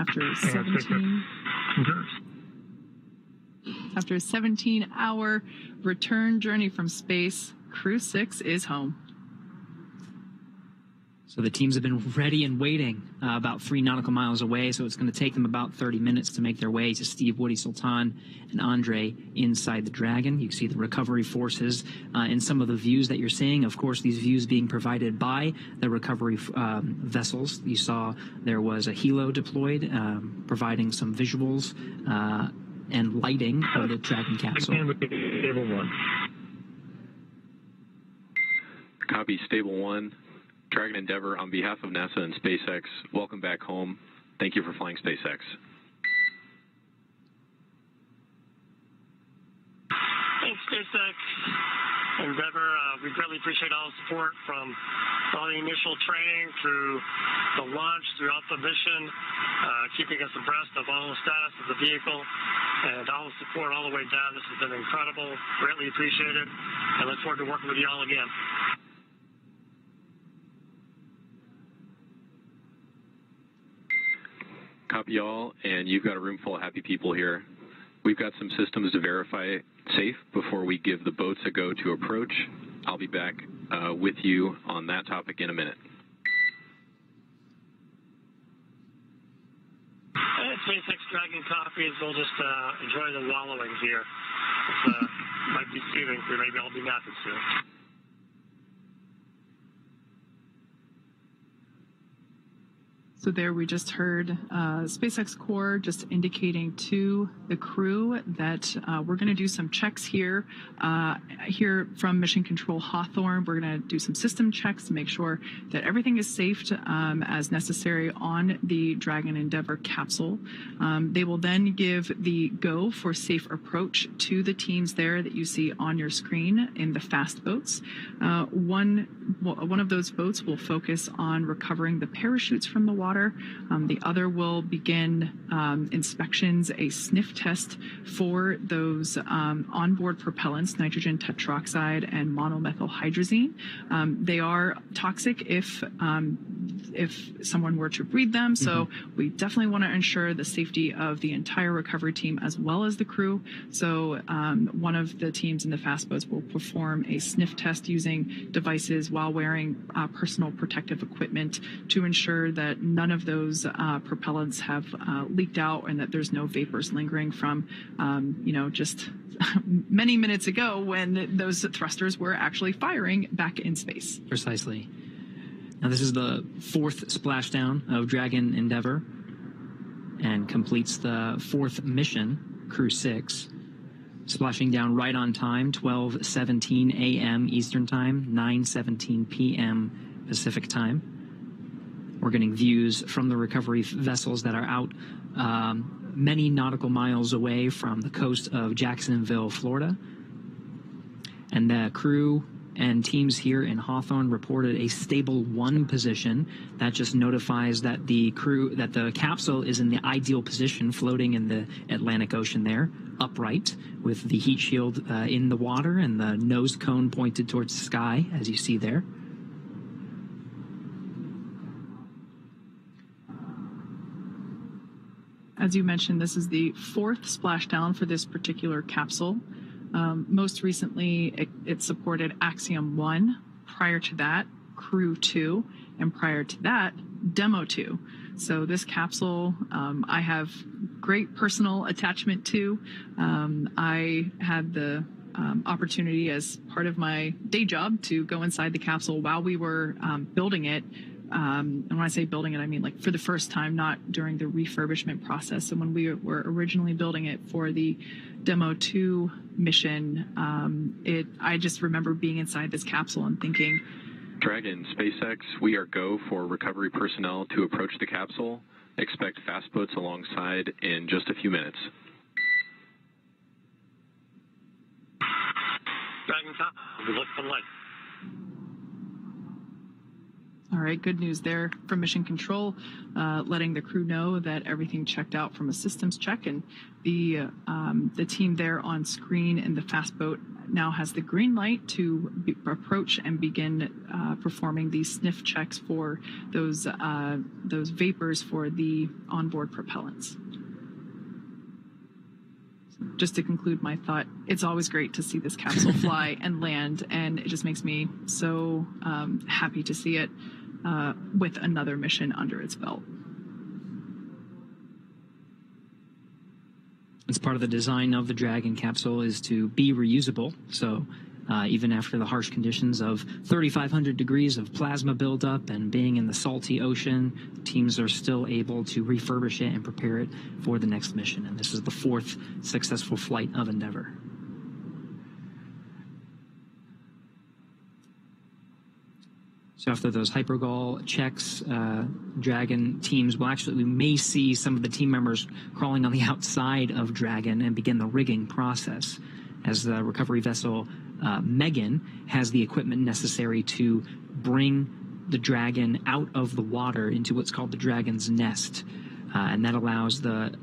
After a Endurance. 17-hour return journey from space, Crew-6 is home. So the teams have been ready and waiting about 3 nautical miles away, so it's going to take them about 30 minutes to make their way to Steve, Woody, Sultan, and Andrey inside the Dragon. You can see the recovery forces in some of the views that you're seeing. Of course, these views being provided by the recovery vessels. You saw there was a helo deployed, providing some visuals and lighting of the Dragon capsule. Stable 1. Copy, Stable 1. Dragon Endeavour, on behalf of NASA and SpaceX, welcome back home. Thank you for flying SpaceX. Thanks, SpaceX Endeavour. We greatly appreciate all the support from all the initial training through the launch, throughout the mission, keeping us abreast of all the status of the vehicle, and all the support all the way down. This has been incredible. Greatly appreciate it. I look forward to working with you all again. Copy all, and you've got a room full of happy people here. We've got some systems to verify safe before we give the boats a go to approach. I'll be back with you on that topic in a minute. SpaceX Dragon copies. We'll just enjoy the wallowing here. It might be soothing for maybe I'll be napping soon. So there we just heard SpaceX Core just indicating to the crew that we're going to do some checks here. Here from Mission Control Hawthorne, we're going to do some system checks to make sure that everything is safe as necessary on the Dragon Endeavour capsule. They will then give the go for safe approach to the teams there that you see on your screen in the fast boats. One of those boats will focus on recovering the parachutes from the water. The other will begin inspections, a sniff test for those onboard propellants, nitrogen tetroxide and monomethylhydrazine. They are toxic if someone were to breathe them, so we definitely want to ensure the safety of the entire recovery team as well as the crew. So one of the teams in the fast boats will perform a sniff test using devices while wearing personal protective equipment to ensure that none of those propellants have leaked out and that there's no vapors lingering from, just many minutes ago when those thrusters were actually firing back in space. Precisely. Now, this is the 4th splashdown of Dragon Endeavour and completes the 4th mission, Crew-6, splashing down right on time, 12:17 a.m. Eastern Time, 9:17 p.m. Pacific Time. We're getting views from the recovery vessels that are out many nautical miles away from the coast of Jacksonville, Florida. And the crew and teams here in Hawthorne reported a stable 1 position. That just notifies that the capsule is in the ideal position, floating in the Atlantic Ocean there, upright, with the heat shield in the water and the nose cone pointed towards the sky, as you see there. As you mentioned, this is the 4th splashdown for this particular capsule. Most recently, it supported Axiom 1. Prior to that, Crew 2. And prior to that, Demo 2. So this capsule, I have great personal attachment to. I had the opportunity as part of my day job to go inside the capsule while we were building it. And when I say building it, I mean like for the first time, not during the refurbishment process. And when we were originally building it for the Demo 2 mission, I just remember being inside this capsule and thinking, Dragon, SpaceX, we are go for recovery personnel to approach the capsule. Expect fast boats alongside in just a few minutes. Dragon, we look for light. All right, good news there from Mission Control, letting the crew know that everything checked out from a systems check, and the team there on screen in the fast boat now has the green light to approach and begin performing the sniff checks for those vapors for the onboard propellants. Just to conclude my thought, it's always great to see this capsule fly and land, and it just makes me so happy to see it with another mission under its belt. It's part of the design of the Dragon capsule is to be reusable. So even after the harsh conditions of 3,500 degrees of plasma buildup and being in the salty ocean, teams are still able to refurbish it and prepare it for the next mission. And this is the 4th successful flight of Endeavour. So after those hypergol checks, Dragon teams will we may see some of the team members crawling on the outside of Dragon and begin the rigging process as the recovery vessel Megan has the equipment necessary to bring the Dragon out of the water into what's called the Dragon's nest. And that allows the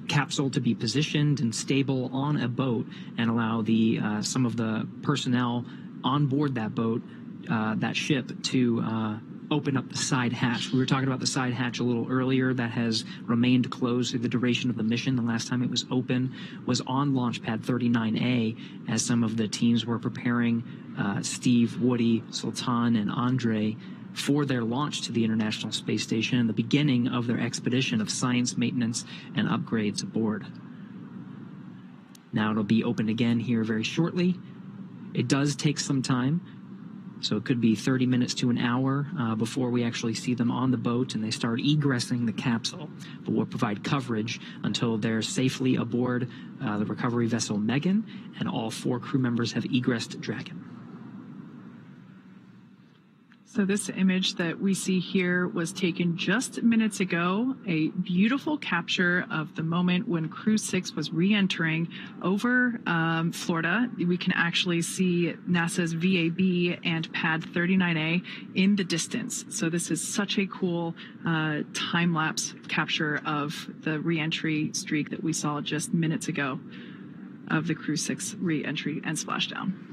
capsule to be positioned and stable on a boat and allow some of the personnel on board that boat, that ship, to open up the side hatch. We were talking about the side hatch a little earlier. That has remained closed through the duration of the mission. The last time it was open was on Launch Pad 39A as some of the teams were preparing Steve, Woody, Sultan, and Andrey for their launch to the International Space Station and the beginning of their expedition of science, maintenance, and upgrades aboard. Now it'll be open again here very shortly. It does take some time. So it could be 30 minutes to an hour before we actually see them on the boat and they start egressing the capsule. But we'll provide coverage until they're safely aboard the recovery vessel Megan, and all 4 crew members have egressed Dragon. So this image that we see here was taken just minutes ago, a beautiful capture of the moment when Crew-6 was re-entering over Florida. We can actually see NASA's VAB and Pad 39A in the distance. So this is such a cool time-lapse capture of the re-entry streak that we saw just minutes ago of the Crew-6 re-entry and splashdown.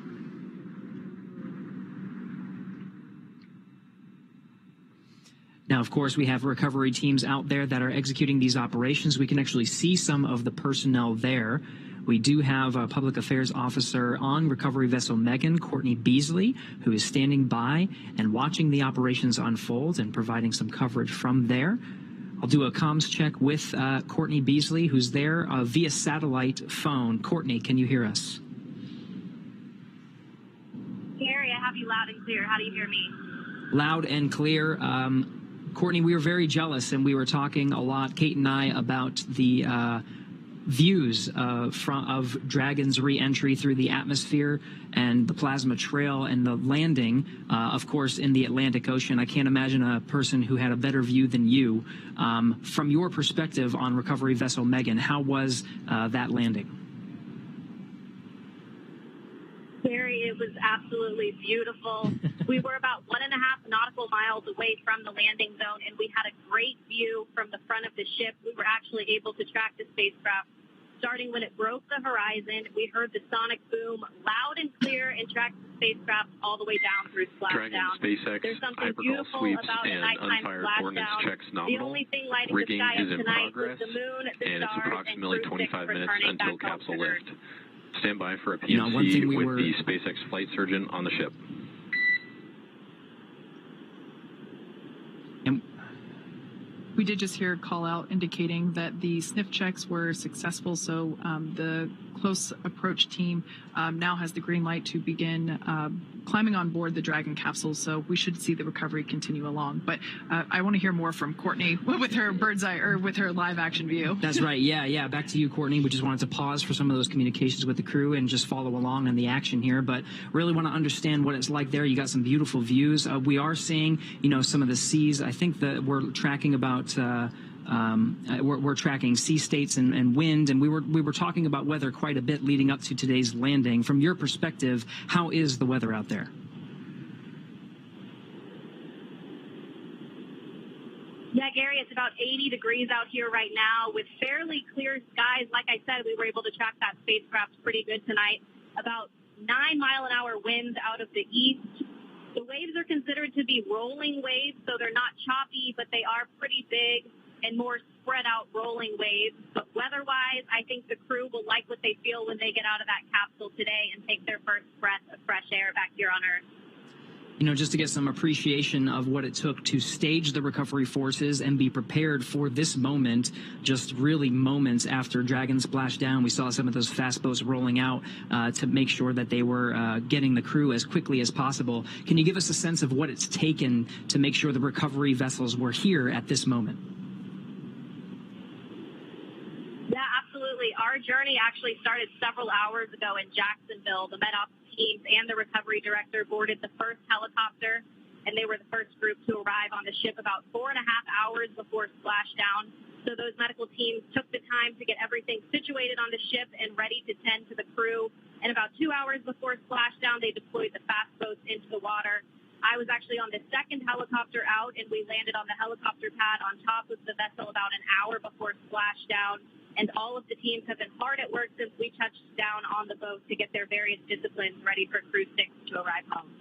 Now, of course, we have recovery teams out there that are executing these operations. We can actually see some of the personnel there. We do have a public affairs officer on recovery vessel Megan, Courtney Beasley, who is standing by and watching the operations unfold and providing some coverage from there. I'll do a comms check with Courtney Beasley, who's there via satellite phone. Courtney, can you hear us? Gary, I have you loud and clear. How do you hear me? Loud and clear. Courtney, we were very jealous, and we were talking a lot, Kate and I, about the views of Dragon's re-entry through the atmosphere and the plasma trail and the landing, of course, in the Atlantic Ocean. I can't imagine a person who had a better view than you. From your perspective on recovery vessel Megan, how was that landing? Gary, it was absolutely beautiful. We were about 1.5 nautical miles away from the landing zone, and we had a great view from the front of the ship. We were actually able to track the spacecraft. Starting when it broke the horizon, we heard the sonic boom loud and clear and tracked the spacecraft all the way down through splashdown. Dragon, SpaceX, There's something hypergol beautiful sweeps, about a and nighttime unfired ordnance splashdown. checks The nominal. only thing lighting Rigging the sky is up in tonight progress, was the moon, the and it's stars, approximately and 25 minutes returning until back home capsule to Earth. lift. Stand by for a You know, one thing PMC we with were- the SpaceX flight surgeon on the ship. And we did just hear a call out indicating that the sniff checks were successful. So the close approach team now has the green light to begin climbing on board the Dragon capsule. So we should see the recovery continue along. But I want to hear more from Courtney with her bird's eye or with her live action view. That's right. Yeah. Back to you, Courtney. We just wanted to pause for some of those communications with the crew and just follow along on the action here. But really want to understand what it's like there. You got some beautiful views. We are seeing, some of the seas. I think that we're tracking about. We're tracking sea states and wind, and we were talking about weather quite a bit leading up to today's landing. From your perspective, how is the weather out there? Yeah, Gary, it's about 80 degrees out here right now with fairly clear skies. Like I said, we were able to track that spacecraft pretty good tonight. About 9-mile-an-hour winds out of the east. The waves are considered to be rolling waves, so they're not choppy, but they are pretty big and more spread out rolling waves. But weather-wise, I think the crew will like what they feel when they get out of that capsule today and take their first breath of fresh air back here on Earth. You know, just to get some appreciation of what it took to stage the recovery forces and be prepared for this moment, just really moments after Dragon splashed down, we saw some of those fast boats rolling out to make sure that they were getting the crew as quickly as possible. Can you give us a sense of what it's taken to make sure the recovery vessels were here at this moment? Yeah, absolutely. Our journey actually started several hours ago in Jacksonville. The MedOps teams and the recovery director boarded the first helicopter, and they were the first group to arrive on the ship about 4.5 hours before splashdown. So those medical teams took the time to get everything situated on the ship and ready to tend to the crew. And about 2 hours before splashdown, they deployed the fast boats into the water. I was actually on the second helicopter out, and we landed on the helicopter pad on top of the vessel about an hour before splashdown. And all of the teams have been hard at work since we touched down on the boat to get their various disciplines ready for Crew-6 to arrive home.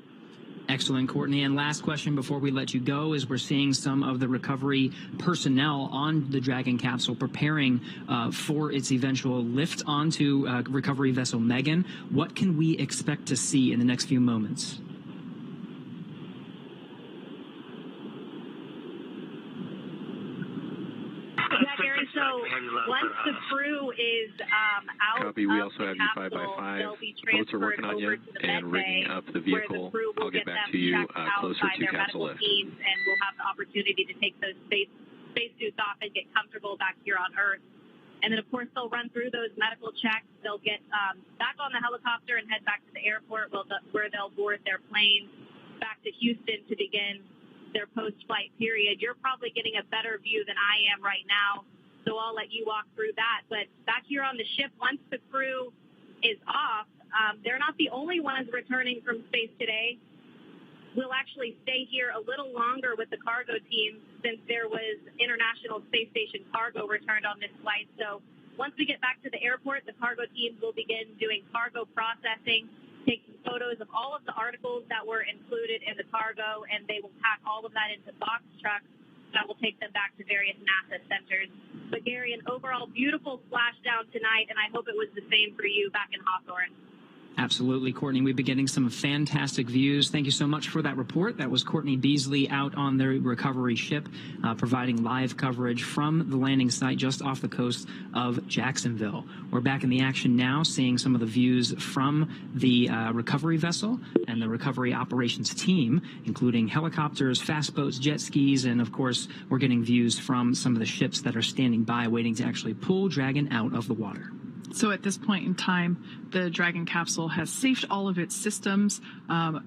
Excellent, Courtney. And last question before we let you go is we're seeing some of the recovery personnel on the Dragon capsule preparing for its eventual lift onto recovery vessel Megan. What can we expect to see in the next few moments? So once the crew is out Copy. We of also the have you capsule, 5x5. they'll be Boats are working transferred on you over to the and med rigging bay, up the where vehicle. crew will I'll get them back to you checked out closer by to their capsule medical lift. teams, and we'll have the opportunity to take those spacesuits off and get comfortable back here on Earth. And then, of course, they'll run through those medical checks. They'll get back on the helicopter and head back to the airport where they'll board their plane back to Houston to begin their post-flight period. You're probably getting a better view than I am right now, so I'll let you walk through that. But back here on the ship, once the crew is off, they're not the only ones returning from space today. We'll actually stay here a little longer with the cargo team since there was International Space Station cargo returned on this flight. So once we get back to the airport, the cargo teams will begin doing cargo processing, taking photos of all of the articles that were included in the cargo, and they will pack all of that into box trucks that will take them back to various NASA centers. But Gary, an overall beautiful splashdown tonight, and I hope it was the same for you back in Hawthorne. Absolutely, Courtney. We've been getting some fantastic views. Thank you so much for that report. That was Courtney Beasley out on the recovery ship, providing live coverage from the landing site just off the coast of Jacksonville. We're back in the action now, seeing some of the views from the recovery vessel and the recovery operations team, including helicopters, fast boats, jet skis, and of course, we're getting views from some of the ships that are standing by waiting to actually pull Dragon out of the water. So at this point in time, the Dragon capsule has saved all of its systems.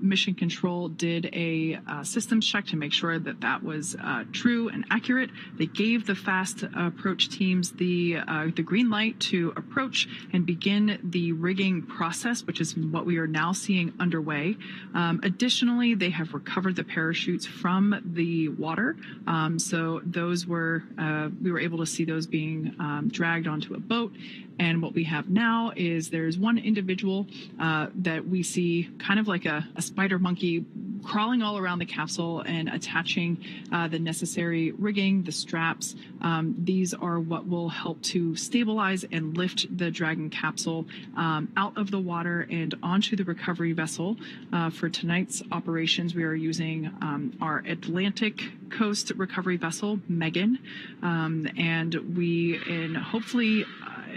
Mission Control did a systems check to make sure that that was true and accurate. They gave the fast approach teams the green light to approach and begin the rigging process, which is what we are now seeing underway. Additionally, they have recovered the parachutes from the water. So those were, we were able to see those being dragged onto a boat. And what we have now is there's one individual that we see kind of like a spider monkey crawling all around the capsule and attaching the necessary rigging, the straps. These are what will help to stabilize and lift the Dragon capsule out of the water and onto the recovery vessel. For tonight's operations, we are using our Atlantic Coast recovery vessel, Megan, and hopefully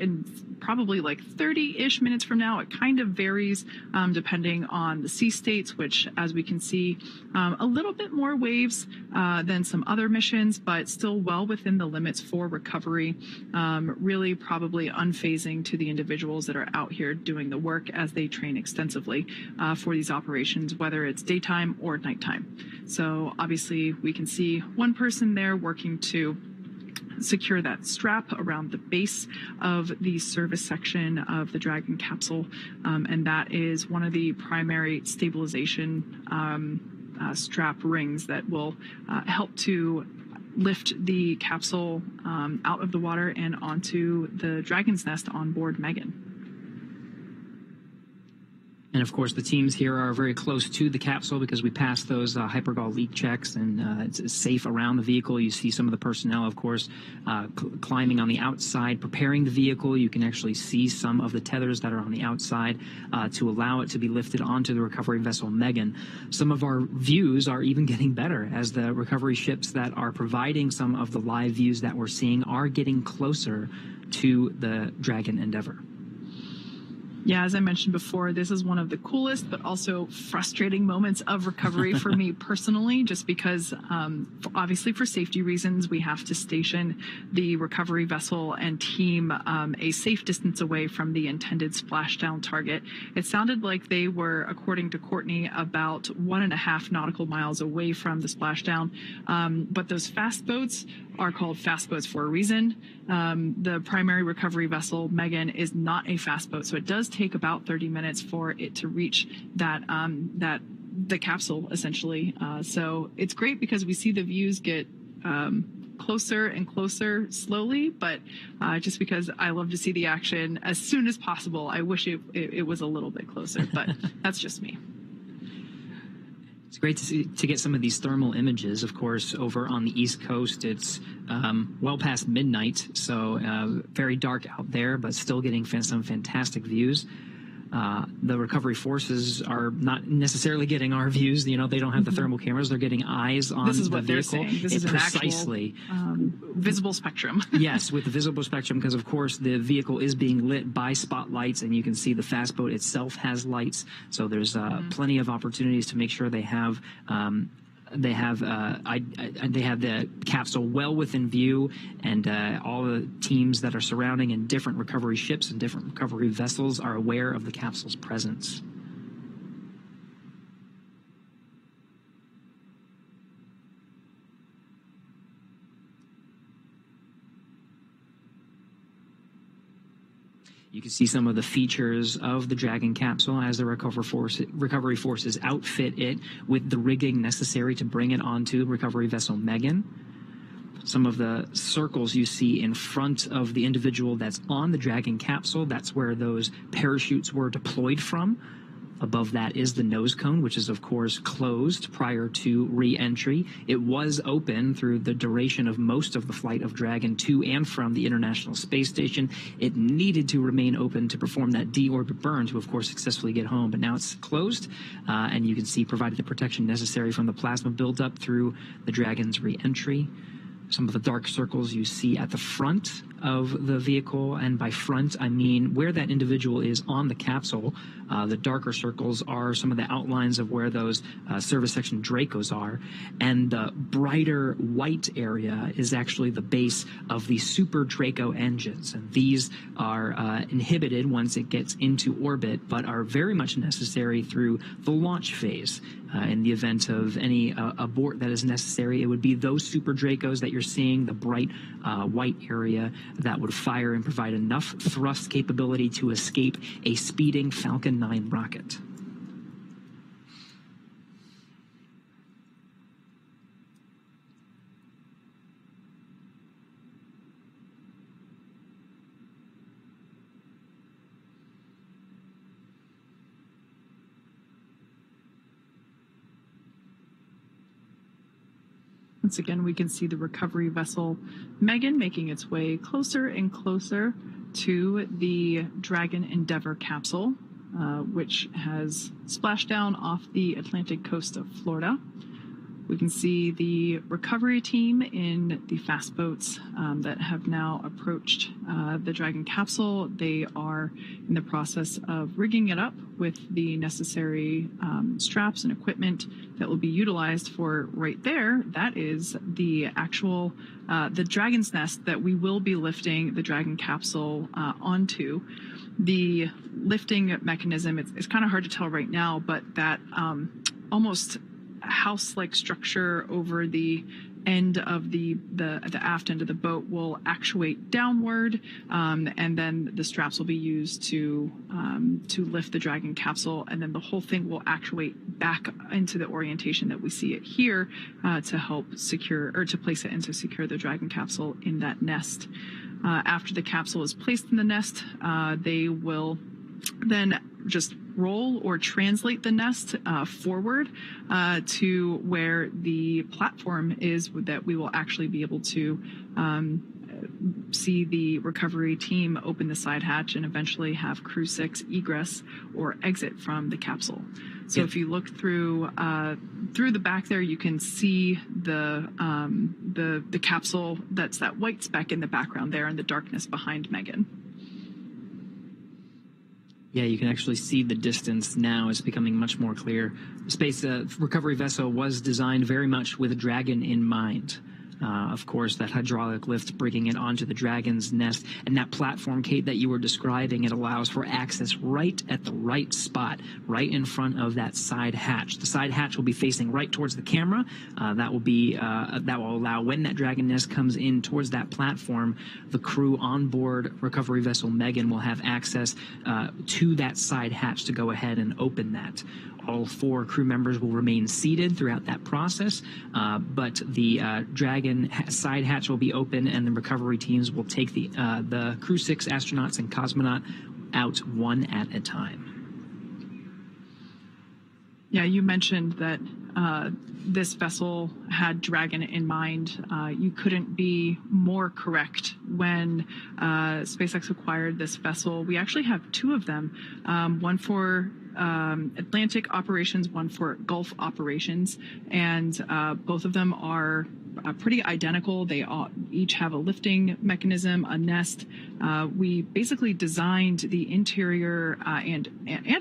in probably like 30-ish minutes from now, it kind of varies depending on the sea states, which, as we can see, a little bit more waves than some other missions, but still well within the limits for recovery, really probably unfazing to the individuals that are out here doing the work as they train extensively for these operations, whether it's daytime or nighttime. So obviously we can see one person there working to secure that strap around the base of the service section of the Dragon capsule, and that is one of the primary stabilization strap rings that will help to lift the capsule out of the water and onto the Dragon's nest on board Megan. And of course, the teams here are very close to the capsule because we passed those hypergol leak checks, and it's safe around the vehicle. You see some of the personnel, of course, climbing on the outside, preparing the vehicle. You can actually see some of the tethers that are on the outside to allow it to be lifted onto the recovery vessel Megan. Some of our views are even getting better as the recovery ships that are providing some of the live views that we're seeing are getting closer to the Dragon Endeavour. Yeah, as I mentioned before, this is one of the coolest but also frustrating moments of recovery for me personally, just because obviously for safety reasons, we have to station the recovery vessel and team a safe distance away from the intended splashdown target. It sounded like they were, according to Courtney, about 1.5 nautical miles away from the splashdown. But those fast boats are called fast boats for a reason. The primary recovery vessel, Megan, is not a fast boat, so it does take about 30 minutes for it to reach the capsule, essentially. So it's great because we see the views get closer and closer slowly, but just because I love to see the action as soon as possible, I wish it was a little bit closer, but that's just me. It's great to get some of these thermal images. Of course, over on the East Coast, it's well past midnight, so very dark out there, but still getting some fantastic views. The recovery forces are not necessarily getting our views. You know, they don't have the thermal cameras. They're getting eyes on the vehicle. This is what they're saying. This is precisely an actual visible spectrum. Yes, with the visible spectrum, because of course the vehicle is being lit by spotlights, and you can see the fast boat itself has lights. So there's plenty of opportunities to make sure they have the capsule well within view, and all the teams that are surrounding and different recovery ships and different recovery vessels are aware of the capsule's presence. You can see some of the features of the Dragon capsule as the recovery forces outfit it with the rigging necessary to bring it onto recovery vessel Megan. Some of the circles you see in front of the individual that's on the Dragon capsule, that's where those parachutes were deployed from. Above that is the nose cone, which is, of course, closed prior to re-entry. It was open through the duration of most of the flight of Dragon to and from the International Space Station. It needed to remain open to perform that deorbit burn to, of course, successfully get home. But now it's closed, and you can see provided the protection necessary from the plasma buildup through the Dragon's re-entry. Some of the dark circles you see at the front of the vehicle, and by front I mean where that individual is on the capsule. The darker circles are some of the outlines of where those service section Dracos are, and the brighter white area is actually the base of the Super Draco engines, and these are inhibited once it gets into orbit, but are very much necessary through the launch phase. In the event of any abort that is necessary, it would be those Super Dracos that you're seeing, the bright white area, that would fire and provide enough thrust capability to escape a speeding Falcon 9 rocket. Once again, we can see the recovery vessel Megan making its way closer and closer to the Dragon Endeavour capsule, which has splashed down off the Atlantic coast of Florida. We can see the recovery team in the fast boats that have now approached the Dragon capsule. They are in the process of rigging it up with the necessary straps and equipment that will be utilized for right there. That is the actual the Dragon's nest that we will be lifting the Dragon capsule onto. The lifting mechanism, it's kind of hard to tell right now, but that almost house-like structure over the end of the aft end of the boat will actuate downward, and then the straps will be used to lift the Dragon capsule, and then the whole thing will actuate back into the orientation that we see it here to help secure, or to place it and to secure the Dragon capsule in that nest. After the capsule is placed in the nest, they will then just roll or translate the nest forward to where the platform is that we will actually be able to see the recovery team open the side hatch and eventually have Crew-6 egress or exit from the capsule. So if you look through the back there, you can see the capsule. That's that white speck in the background there in the darkness behind Megan. Yeah, you can actually see the distance now. It's becoming much more clear. The space recovery vessel was designed very much with a Dragon in mind. Of course, that hydraulic lift bringing it onto the Dragon's nest, and that platform, Kate, that you were describing, it allows for access right at the right spot, right in front of that side hatch. The side hatch will be facing right towards the camera. That will allow, when that Dragon nest comes in towards that platform, the crew on board recovery vessel Megan will have access to that side hatch to go ahead and open that. All 4 crew members will remain seated throughout that process, but the Dragon side hatch will be open, and the recovery teams will take the Crew-6 astronauts and cosmonaut out one at a time. Yeah, you mentioned that this vessel had Dragon in mind. You couldn't be more correct. When SpaceX acquired this vessel, we actually have 2 of them, one for Atlantic operations, one for Gulf operations, and both of them are pretty identical. They all each have a lifting mechanism, a nest. We basically designed the interior and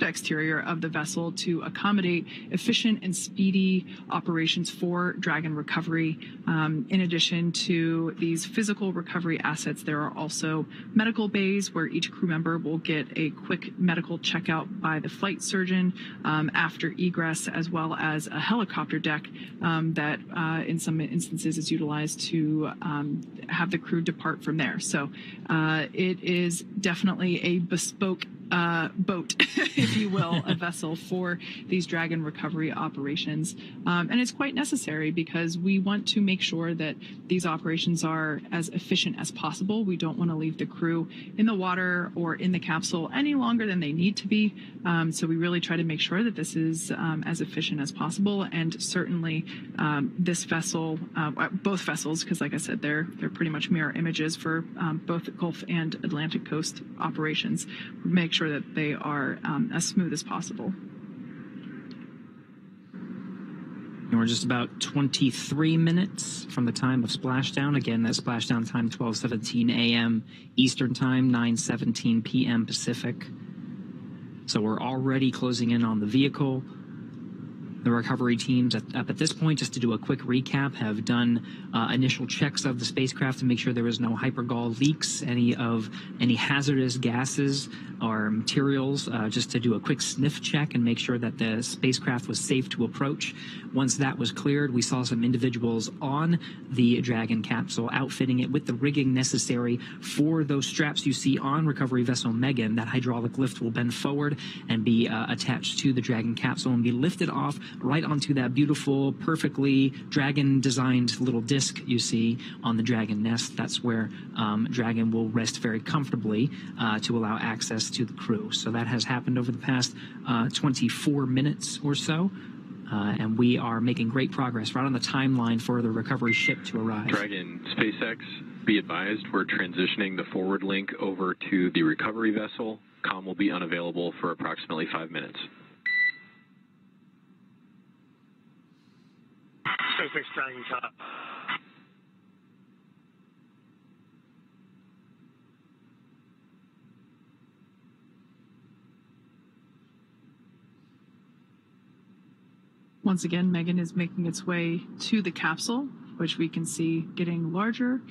exterior of the vessel to accommodate efficient and speedy operations for Dragon recovery. In addition to these physical recovery assets, there are also medical bays where each crew member will get a quick medical checkout by the flight surgeon after egress, as well as a helicopter deck that in some instances is utilized to have the crew depart from there. So it is definitely a bespoke boat, if you will, a vessel for these Dragon recovery operations. And it's quite necessary because we want to make sure that these operations are as efficient as possible. We don't want to leave the crew in the water or in the capsule any longer than they need to be. So we really try to make sure that this is as efficient as possible. And certainly this vessel, both vessels, because like I said, they're pretty much mirror images for both Gulf and Atlantic coast operations. Make sure that they are as smooth as possible. And we're just about 23 minutes from the time of splashdown. Again, that splashdown time, 12:17 a.m. Eastern Time, 9:17 p.m. Pacific. So we're already closing in on the vehicle. The recovery teams up at this point, just to do a quick recap, have done initial checks of the spacecraft to make sure there was no hypergol leaks, any hazardous gases or materials, just to do a quick sniff check and make sure that the spacecraft was safe to approach. Once that was cleared, we saw some individuals on the Dragon capsule outfitting it with the rigging necessary for those straps you see on recovery vessel Megan. That hydraulic lift will bend forward and be attached to the Dragon capsule and be lifted off right onto that beautiful, perfectly Dragon-designed little disc you see on the Dragon nest. That's where Dragon will rest very comfortably to allow access to the crew. So that has happened over the past 24 minutes or so, and we are making great progress right on the timeline for the recovery ship to arrive. Dragon, SpaceX, be advised, we're transitioning the forward link over to the recovery vessel. Comm will be unavailable for approximately 5 minutes. SpaceX Dragon top. Once again, Megan is making its way to the capsule, which we can see getting larger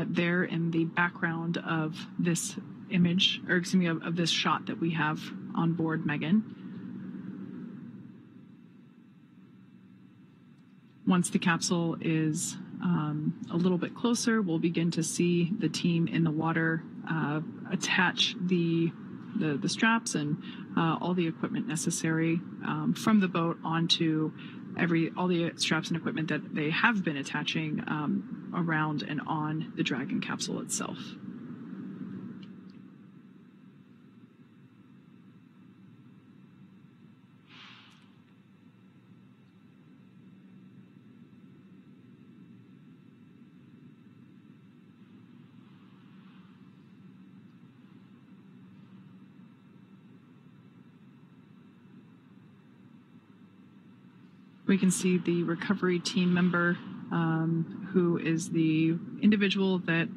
there in the background of this image, or excuse me, of this shot that we have on board Megan. Once the capsule is a little bit closer, we'll begin to see the team in the water attach the straps and all the equipment necessary from the boat onto all the straps and equipment that they have been attaching around and on the Dragon capsule itself. We can see the recovery team member who is the individual that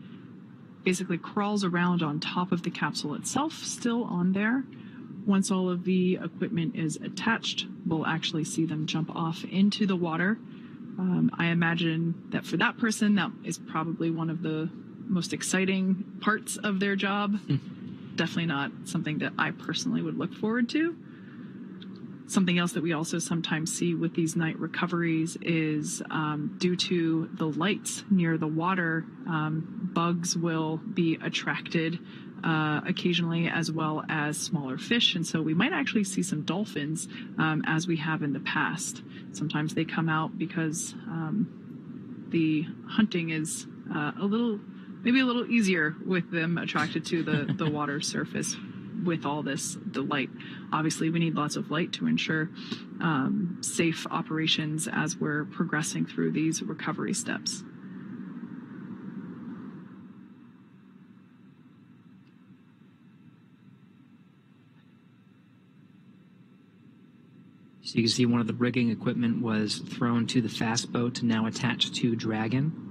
basically crawls around on top of the capsule itself, still on there. Once all of the equipment is attached, we'll actually see them jump off into the water. I imagine that for that person, that is probably one of the most exciting parts of their job. Definitely not something that I personally would look forward to. Something else that we also sometimes see with these night recoveries is due to the lights near the water, bugs will be attracted occasionally, as well as smaller fish. And so we might actually see some dolphins as we have in the past. Sometimes they come out because the hunting is maybe a little easier with them attracted to the water surface. With all the light, obviously we need lots of light to ensure safe operations as we're progressing through these recovery steps. So you can see one of the rigging equipment was thrown to the fast boat, now attached to Dragon.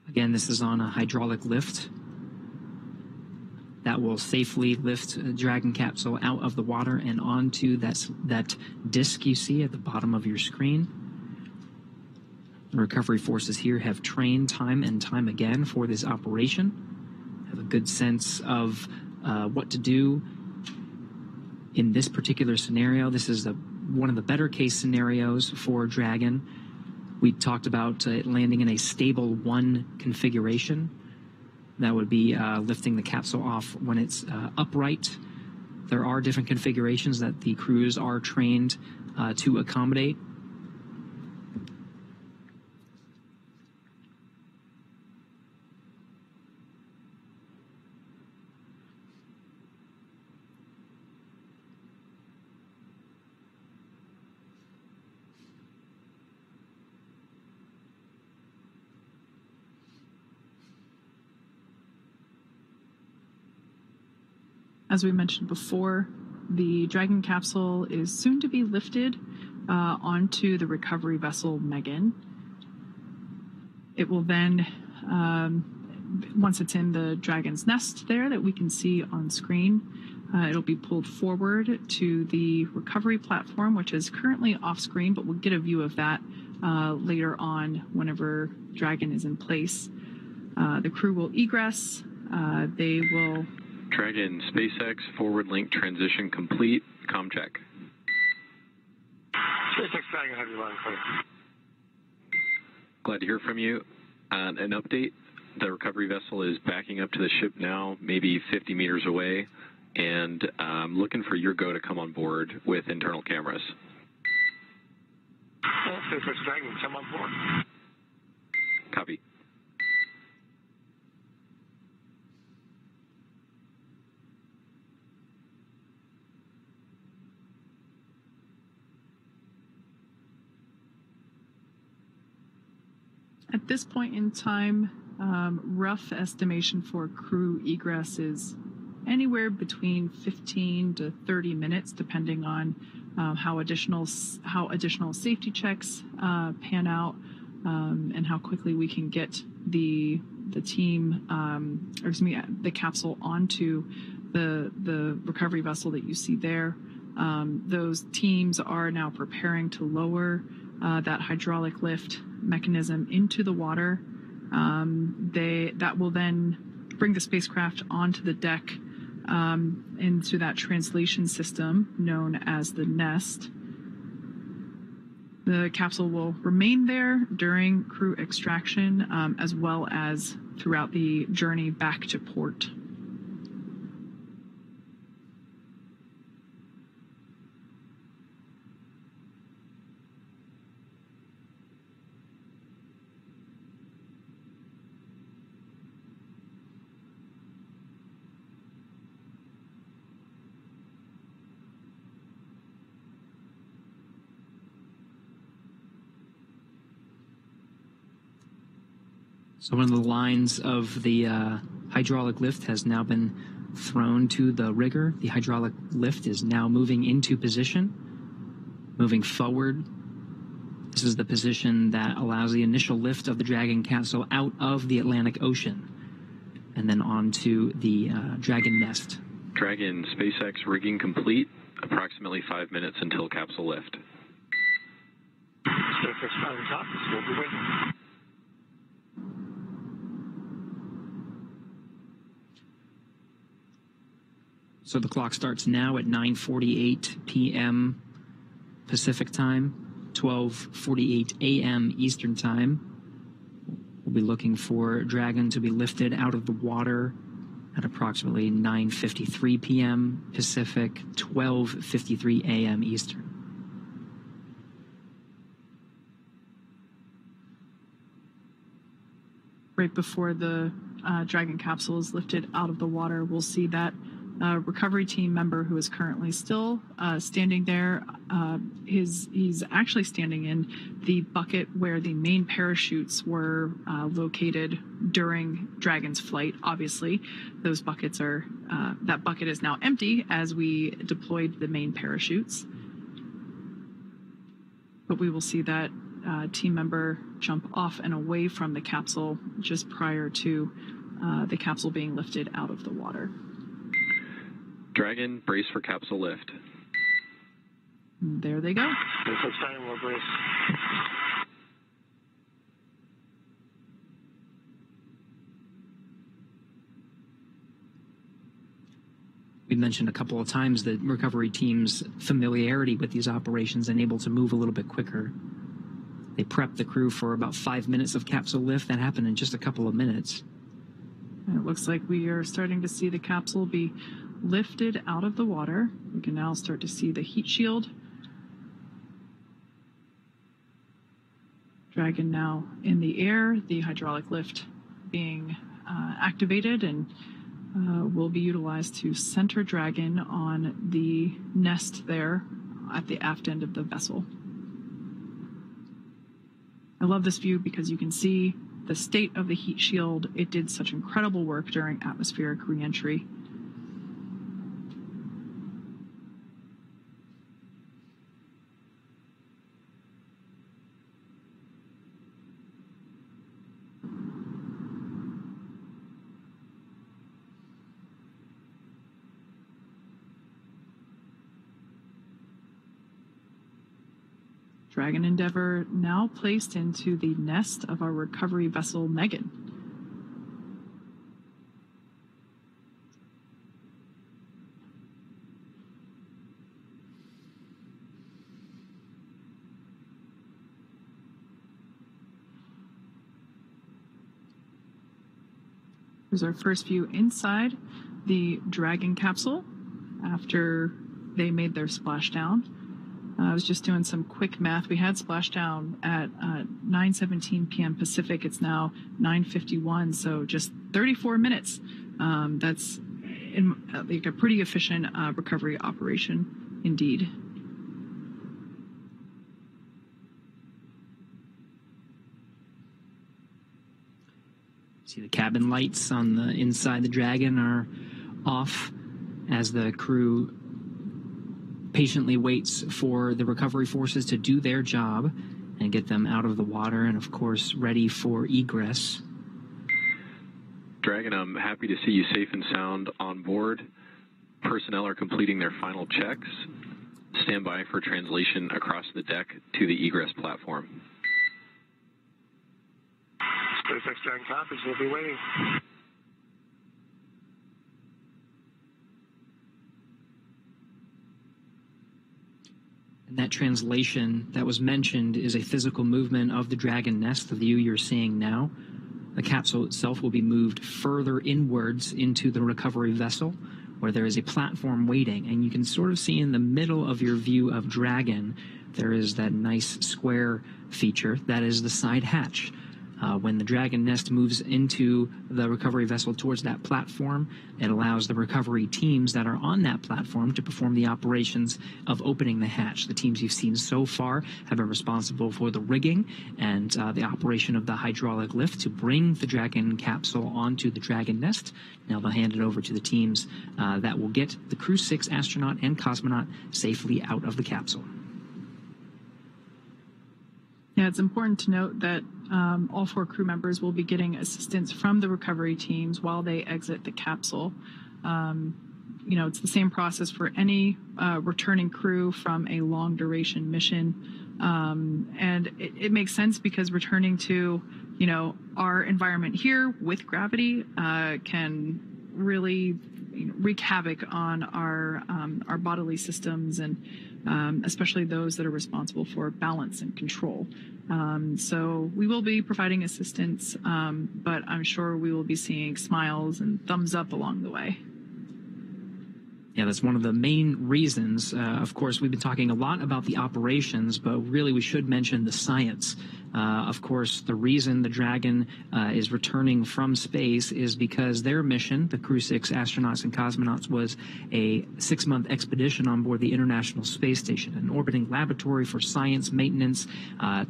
Again, this is on a hydraulic lift that will safely lift a Dragon capsule out of the water and onto that disc you see at the bottom of your screen. The recovery forces here have trained time and time again for this operation, have a good sense of what to do in this particular scenario. This is one of the better case scenarios for Dragon. We talked about it landing in a stable 1 configuration. That would be lifting the capsule off when it's upright. There are different configurations that the crews are trained to accommodate. As we mentioned before, the Dragon capsule is soon to be lifted onto the recovery vessel Megan. It will then, once it's in the Dragon's nest there that we can see on screen, it'll be pulled forward to the recovery platform, which is currently off screen, but we'll get a view of that later on whenever Dragon is in place. The crew will egress. They will... Dragon, SpaceX, forward link transition complete. Com check. SpaceX Dragon, have you line clear? Glad to hear from you. An update, the recovery vessel is backing up to the ship now, maybe 50 meters away, and looking for your go to come on board with internal cameras. SpaceX Dragon, come on board. Copy. At this point in time, rough estimation for crew egress is anywhere between 15 to 30 minutes, depending on how additional safety checks pan out and how quickly we can get the team, the capsule onto the recovery vessel that you see there. Those teams are now preparing to lower that hydraulic lift mechanism into the water. That will then bring the spacecraft onto the deck into that translation system known as the nest. The capsule will remain there during crew extraction, as well as throughout the journey back to port. So one of the lines of the hydraulic lift has now been thrown to the rigger. The hydraulic lift is now moving into position, moving forward. This is the position that allows the initial lift of the Dragon capsule out of the Atlantic Ocean and then onto the Dragon nest. Dragon SpaceX rigging complete. Approximately 5 minutes until capsule lift. SpaceX Dragon top. We'll be waiting. So the clock starts now at 9:48 p.m. Pacific time, 12:48 a.m. Eastern time. We'll be looking for Dragon to be lifted out of the water at approximately 9:53 p.m. Pacific, 12:53 a.m. Eastern. Right before the Dragon capsule is lifted out of the water, we'll see that recovery team member who is currently still standing there. He's actually standing in the bucket where the main parachutes were located during Dragon's flight. Obviously, those buckets are that bucket is now empty as we deployed the main parachutes. But we will see that team member jump off and away from the capsule just prior to the capsule being lifted out of the water. Dragon, brace for capsule lift. There they go. SpaceX Dragon will brace. We mentioned a couple of times the recovery team's familiarity with these operations and able to move a little bit quicker. They prepped the crew for about 5 minutes of capsule lift. That happened in just a couple of minutes. And it looks like we are starting to see the capsule be lifted out of the water. We can now start to see the heat shield. Dragon now in the air, the hydraulic lift being activated and will be utilized to center Dragon on the nest there at the aft end of the vessel. I love this view because you can see the state of the heat shield. It did such incredible work during atmospheric re-entry. Dragon Endeavour now placed into the nest of our recovery vessel Megan. Here's our first view inside the Dragon capsule after they made their splashdown. I was just doing some quick math. We had splashdown at 9:17 p.m. Pacific. It's now 9:51, so just 34 minutes. That's like a pretty efficient recovery operation indeed. See the cabin lights on the inside the Dragon are off as the crew patiently waits for the recovery forces to do their job and get them out of the water and, of course, ready for egress. Dragon, I'm happy to see you safe and sound on board. Personnel are completing their final checks. Stand by for translation across the deck to the egress platform. SpaceX Dragon copies. We'll be waiting. And that translation that was mentioned is a physical movement of the Dragon nest, the view you're seeing now. The capsule itself will be moved further inwards into the recovery vessel, where there is a platform waiting. And you can sort of see in the middle of your view of Dragon, there is that nice square feature. That is the side hatch. When the Dragon nest moves into the recovery vessel towards that platform, it allows the recovery teams that are on that platform to perform the operations of opening the hatch. The teams you've seen so far have been responsible for the rigging and the operation of the hydraulic lift to bring the Dragon capsule onto the Dragon nest. Now they'll hand it over to the teams that will get the Crew-6 astronaut and cosmonaut safely out of the capsule. Yeah, it's important to note that all 4 crew members will be getting assistance from the recovery teams while they exit the capsule. It's the same process for any returning crew from a long duration mission. And it makes sense because returning to, our environment here with gravity can really wreak havoc on our bodily systems, and especially those that are responsible for balance and control. So we will be providing assistance, but I'm sure we will be seeing smiles and thumbs up along the way. Yeah, that's one of the main reasons. Of course, we've been talking a lot about the operations, but really we should mention the science. Of course, the reason the Dragon is returning from space is because their mission, the Crew-6 astronauts and cosmonauts, was a 6-month expedition on board the International Space Station, an orbiting laboratory for science, maintenance,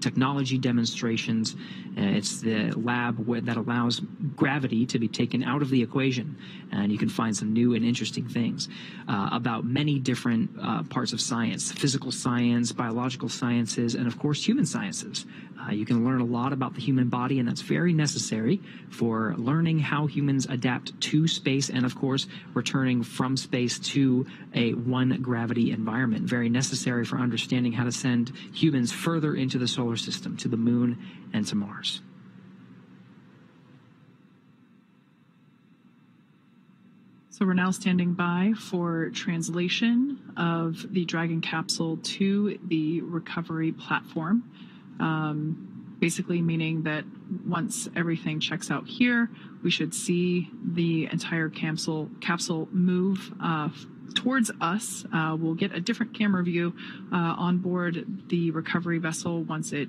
technology demonstrations. It's the lab that allows gravity to be taken out of the equation, and you can find some new and interesting things about many different parts of science: physical science, biological sciences, and of course human sciences. You can learn a lot about the human body, and that's very necessary for learning how humans adapt to space and, of course, returning from space to a one-gravity environment. Very necessary for understanding how to send humans further into the solar system, to the moon and to Mars. So we're now standing by for translation of the Dragon capsule to the recovery platform. Basically meaning that once everything checks out here, we should see the entire capsule move towards us. We'll get a different camera view on board the recovery vessel once the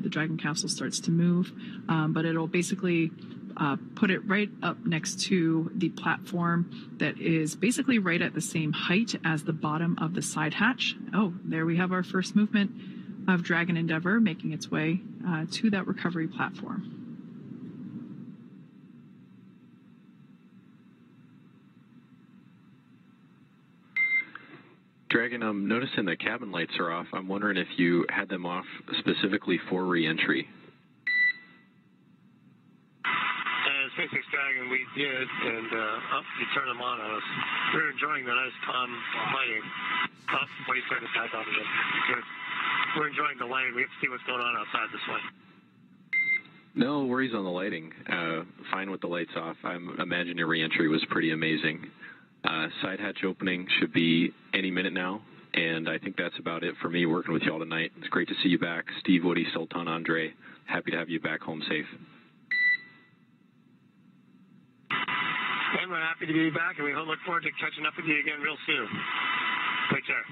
Dragon capsule starts to move, but it'll basically put it right up next to the platform that is basically right at the same height as the bottom of the side hatch. Oh, there we have our first movement of Dragon Endeavour making its way to that recovery platform. Dragon, I'm noticing the cabin lights are off. I'm wondering if you had them off specifically for re-entry. SpaceX Dragon, we did, and you turned them on us. We were enjoying the nice calm lighting. Wait, turn it back on again. Good. We're enjoying the lighting. We have to see what's going on outside this way. No worries on the lighting. Fine with the lights off. I imagine your re-entry was pretty amazing. Side hatch opening should be any minute now, and I think that's about it for me working with y'all tonight. It's great to see you back. Steve, Woody, Sultan, Andrey, happy to have you back home safe. And we're happy to be back, and we look forward to catching up with you again real soon. Take care.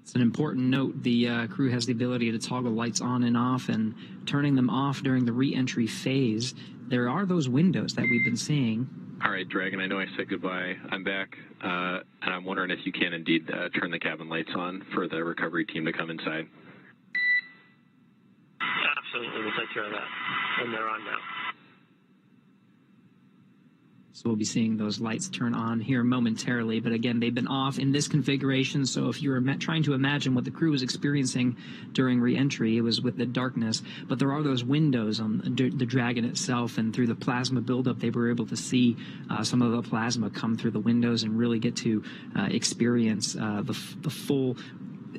It's an important note. The crew has the ability to toggle lights on and off, and turning them off during the re-entry phase. There are those windows that we've been seeing. All right, Dragon, I know I said goodbye. I'm back, and I'm wondering if you can indeed turn the cabin lights on for the recovery team to come inside. Absolutely, we'll take care of that. And they're on now. So we'll be seeing those lights turn on here momentarily, but again, they've been off in this configuration, so if you're trying to imagine what the crew was experiencing during re-entry, it was with the darkness, but there are those windows on the Dragon itself, and through the plasma buildup, they were able to see some of the plasma come through the windows and really get to experience the full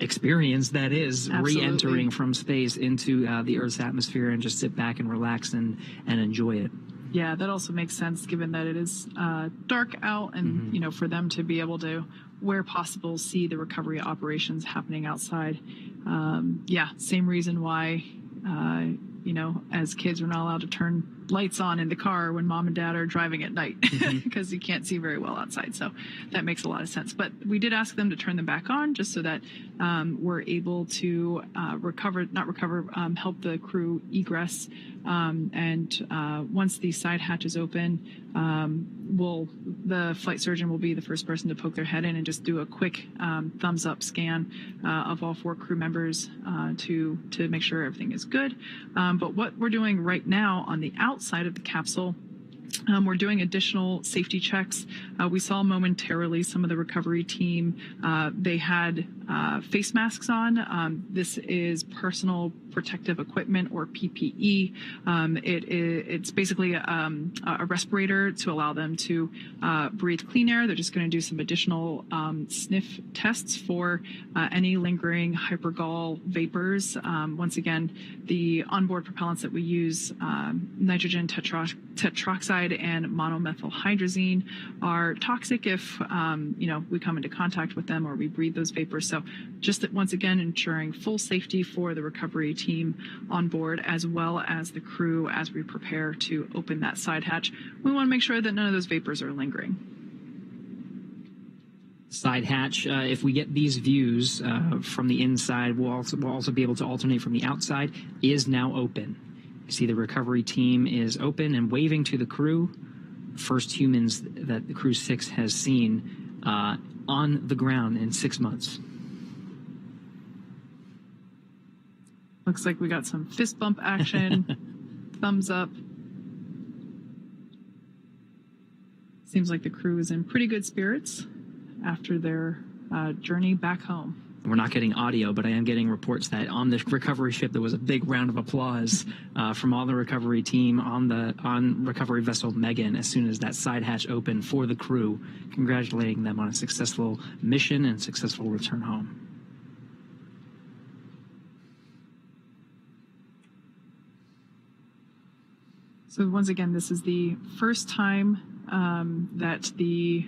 experience that is re-entering from space into the Earth's atmosphere, and just sit back and relax and enjoy it. Yeah, that also makes sense given that it is dark out and, you know, for them to be able to, where possible, see the recovery operations happening outside. Yeah, same reason why, you know, as kids, we're not allowed to turn lights on in the car when mom and dad are driving at night because you can't see very well outside. So that makes a lot of sense. But we did ask them to turn them back on just so that we're able to help the crew egress. And once the side hatch is open, the flight surgeon will be the first person to poke their head in and just do a quick thumbs up scan of all 4 crew members to make sure everything is good. But what we're doing right now on the outside of the capsule, we're doing additional safety checks. We saw momentarily some of the recovery team, they had face masks on. This is personal protective equipment, or PPE. It's basically a respirator to allow them to breathe clean air. They're just going to do some additional sniff tests for any lingering hypergol vapors. Once again, the onboard propellants that we use, nitrogen tetroxide and monomethylhydrazine, are toxic if you know, we come into contact with them or we breathe those vapors. So just once again, ensuring full safety for the recovery team on board, as well as the crew as we prepare to open that side hatch. We want to make sure that none of those vapors are lingering. Side hatch, if we get these views from the inside, we'll also be able to alternate from the outside, is now open. You see the recovery team is open and waving to the crew. First humans that the Crew-6 has seen on the ground in 6 months. Looks like we got some fist bump action, thumbs up. Seems like the crew is in pretty good spirits after their journey back home. We're not getting audio, but I am getting reports that on the recovery ship there was a big round of applause from all the recovery team on recovery vessel Megan as soon as that side hatch opened for the crew, congratulating them on a successful mission and successful return home. So once again, this is the first time that the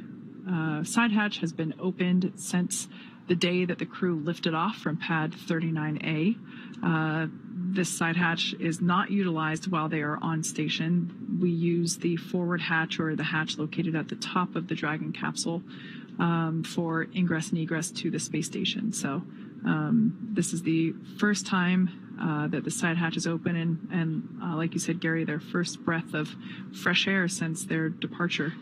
side hatch has been opened since the day that the crew lifted off from pad 39A. This side hatch is not utilized while they are on station. We use the forward hatch, or the hatch located at the top of the Dragon capsule, for ingress and egress to the space station. So this is the first time that the side hatch is open, and like you said, Gary, their first breath of fresh air since their departure.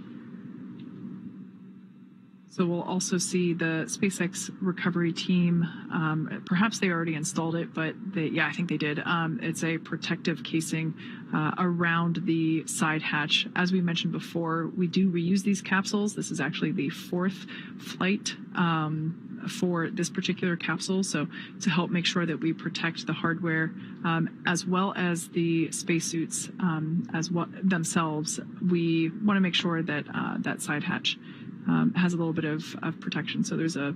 So we'll also see the SpaceX recovery team. Perhaps they already installed it, but I think they did. It's a protective casing around the side hatch. As we mentioned before, we do reuse these capsules. This is actually the 4th flight for this particular capsule. So to help make sure that we protect the hardware, as well as the spacesuits themselves, we want to make sure that that side hatch has a little bit of protection. So there's a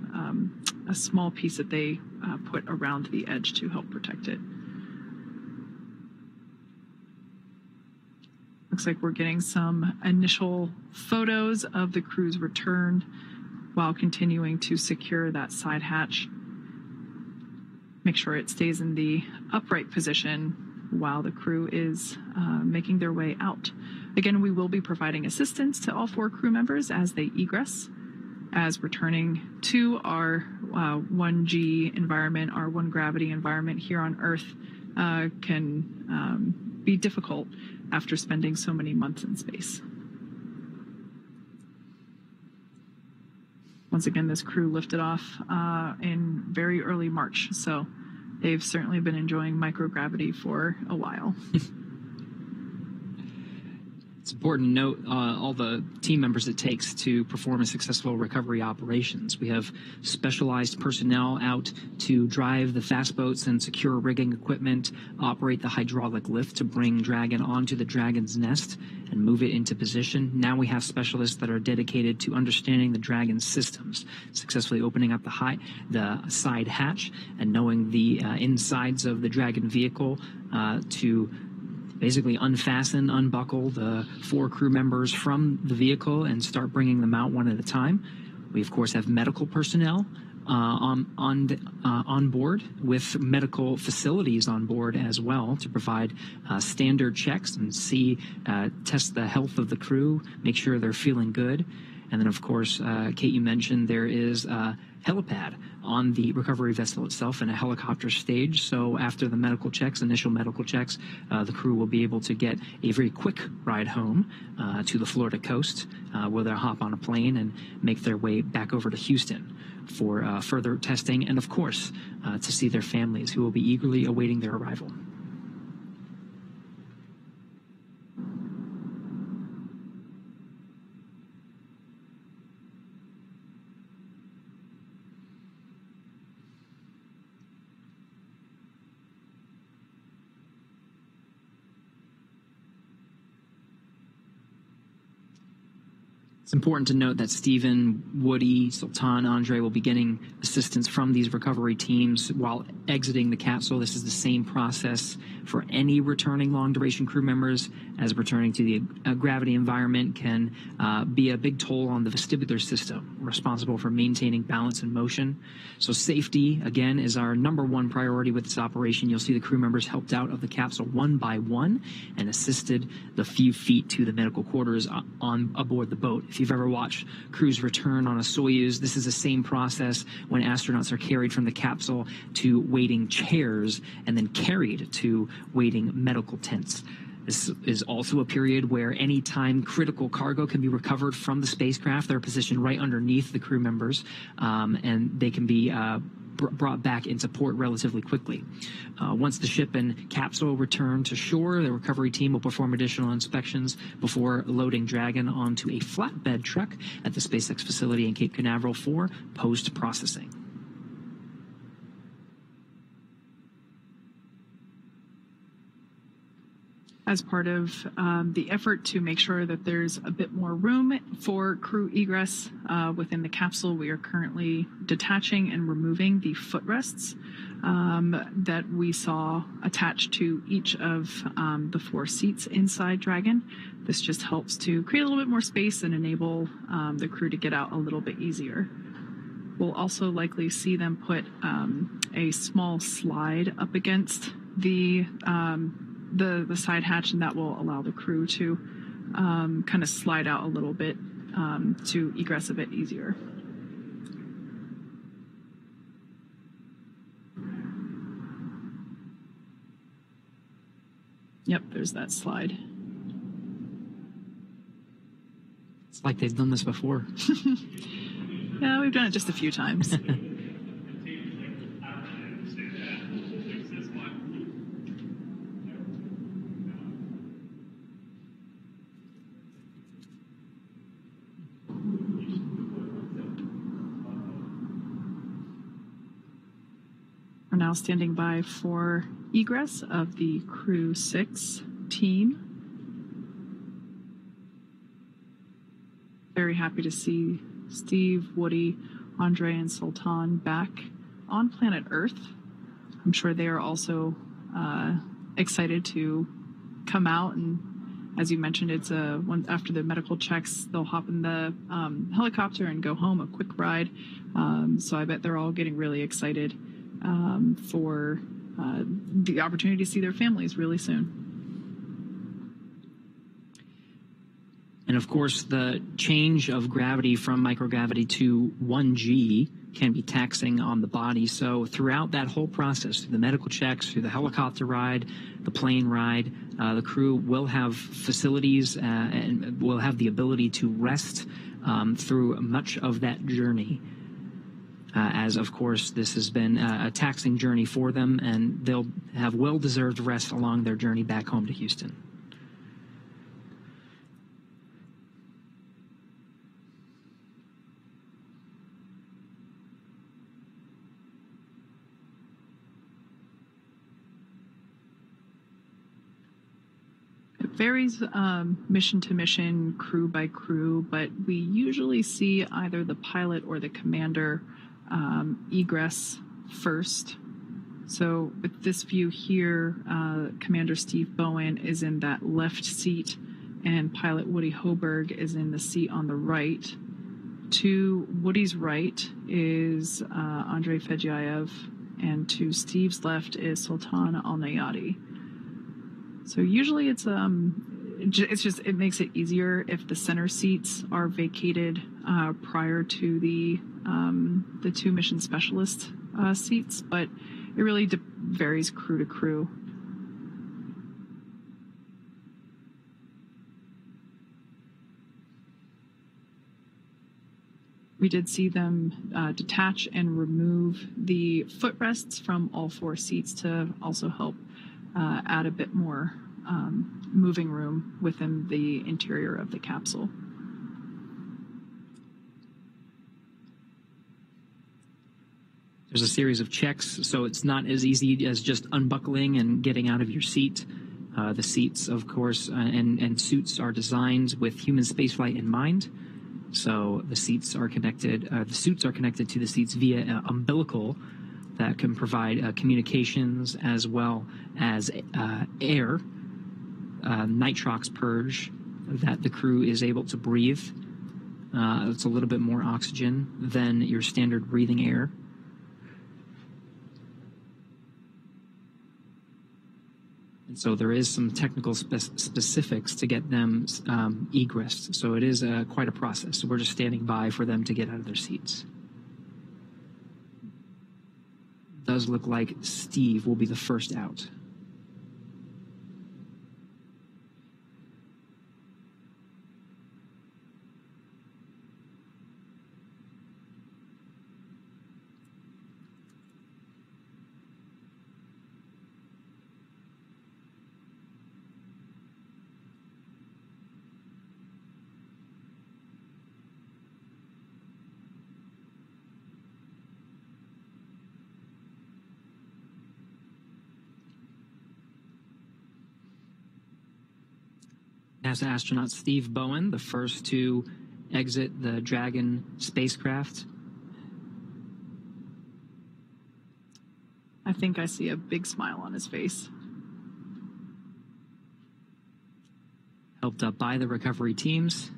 small piece that they put around the edge to help protect it. Looks like we're getting some initial photos of the crew's return while continuing to secure that side hatch. Make sure it stays in the upright position while the crew is making their way out. Again, we will be providing assistance to all 4 crew members as they egress, as returning to our 1G environment, our 1 gravity environment here on Earth can be difficult after spending so many months in space. Once again, this crew lifted off in very early March, so they've certainly been enjoying microgravity for a while. It's important to note all the team members it takes to perform a successful recovery operations. We have specialized personnel out to drive the fast boats and secure rigging equipment, operate the hydraulic lift to bring Dragon onto the Dragon's nest and move it into position. Now we have specialists that are dedicated to understanding the Dragon's systems, successfully opening up the side hatch and knowing the insides of the Dragon vehicle to basically unfasten, unbuckle the 4 crew members from the vehicle and start bringing them out one at a time. We, of course, have medical personnel on board, with medical facilities on board as well, to provide standard checks and test the health of the crew, make sure they're feeling good. And then, of course, Kate, you mentioned there is a helipad on the recovery vessel itself and a helicopter stage. So after the initial medical checks, the crew will be able to get a very quick ride home to the Florida coast, where they'll hop on a plane and make their way back over to Houston for further testing and, of course, to see their families, who will be eagerly awaiting their arrival. It's important to note that Stephen, Woody, Sultan, Andrey will be getting assistance from these recovery teams while exiting the capsule. This is the same process for any returning long-duration crew members, as returning to the gravity environment can be a big toll on the vestibular system, responsible for maintaining balance and motion. So safety, again, is our #1 priority with this operation. You'll see the crew members helped out of the capsule one by one and assisted the few feet to the medical quarters aboard the boat. If you've ever watched crews return on a Soyuz, this is the same process when astronauts are carried from the capsule to waiting chairs and then carried to waiting medical tents. This is also a period where any time critical cargo can be recovered from the spacecraft. They're positioned right underneath the crew members, and they can be brought back into port relatively quickly. Once the ship and capsule return to shore, the recovery team will perform additional inspections before loading Dragon onto a flatbed truck at the SpaceX facility in Cape Canaveral for post-processing. As part of the effort to make sure that there's a bit more room for crew egress within the capsule, we are currently detaching and removing the footrests that we saw attached to each of the 4 seats inside Dragon. This just helps to create a little bit more space and enable the crew to get out a little bit easier. We'll also likely see them put a small slide up against the side hatch, and that will allow the crew to kind of slide out a little bit to egress a bit easier. Yep, there's that slide. It's like they've done this before. Yeah, we've done it just a few times. We're now standing by for egress of the Crew-6 team. Very happy to see Steve, Woody, Andrey, and Sultan back on planet Earth. I'm sure they are also excited to come out, and as you mentioned, it's after the medical checks, they'll hop in the helicopter and go home, a quick ride. So I bet they're all getting really excited for the opportunity to see their families really soon. And of course, the change of gravity from microgravity to 1G can be taxing on the body. So throughout that whole process, through the medical checks, through the helicopter ride, the plane ride, the crew will have facilities and will have the ability to rest through much of that journey. As, of course, this has been a taxing journey for them, and they'll have well-deserved rest along their journey back home to Houston. It varies mission to mission, crew by crew, but we usually see either the pilot or the commander egress first. So with this view here, Commander Steve Bowen is in that left seat, and pilot Woody Hoburg is in the seat on the right. To Woody's right is Andrey Fedyaev, and to Steve's left is Sultan Alneyadi. So usually it makes it easier if the center seats are vacated prior to the 2 mission specialist seats, but it really varies crew to crew. We did see them detach and remove the footrests from all 4 seats to also help add a bit more moving room within the interior of the capsule. There's a series of checks, so it's not as easy as just unbuckling and getting out of your seat. The seats, of course, and suits are designed with human spaceflight in mind. So the seats are connected. The suits are connected to the seats via an umbilical that can provide communications as well as air, nitrox purge that the crew is able to breathe. It's a little bit more oxygen than your standard breathing air. And so there is some technical specifics to get them egressed. So it is quite a process. So we're just standing by for them to get out of their seats. Does look like Steve will be the first out. NASA astronaut Steve Bowen, the first to exit the Dragon spacecraft. I think I see a big smile on his face. Helped up by the recovery teams.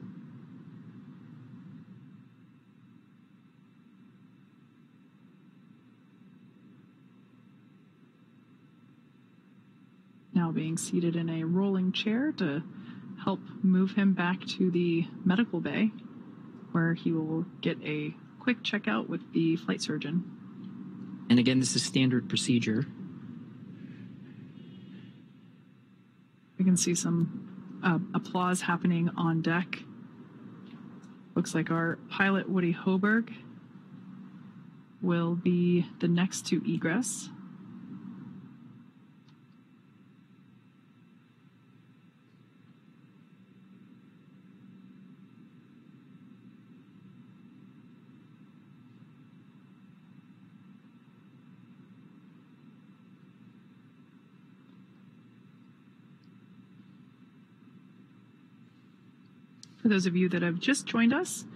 Now being seated in a rolling chair to help move him back to the medical bay, where he will get a quick checkout with the flight surgeon. And again, this is standard procedure. We can see some applause happening on deck. Looks like our pilot, Woody Hoburg, will be the next to egress. For those of you that have just joined us,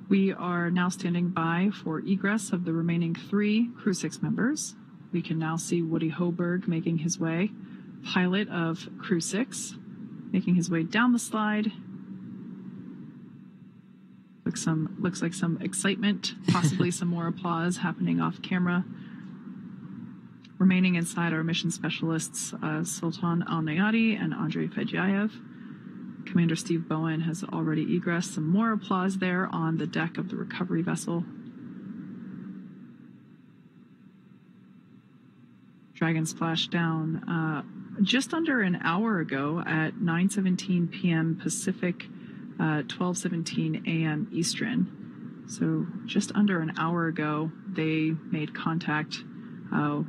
we are now standing by for egress of the remaining 3 Crew-6 members. We can now see Woody Hoburg making his way, pilot of Crew-6, making his way down the slide. Looks like some excitement, possibly some more applause happening off camera. Remaining inside are mission specialists Sultan Alneyadi and Andrey Fedyaev. Commander Steve Bowen has already egressed. Some more applause there on the deck of the recovery vessel. Dragon splashed down just under an hour ago at 9:17 p.m. Pacific, 12:17 a.m. Eastern. So just under an hour ago, they made contact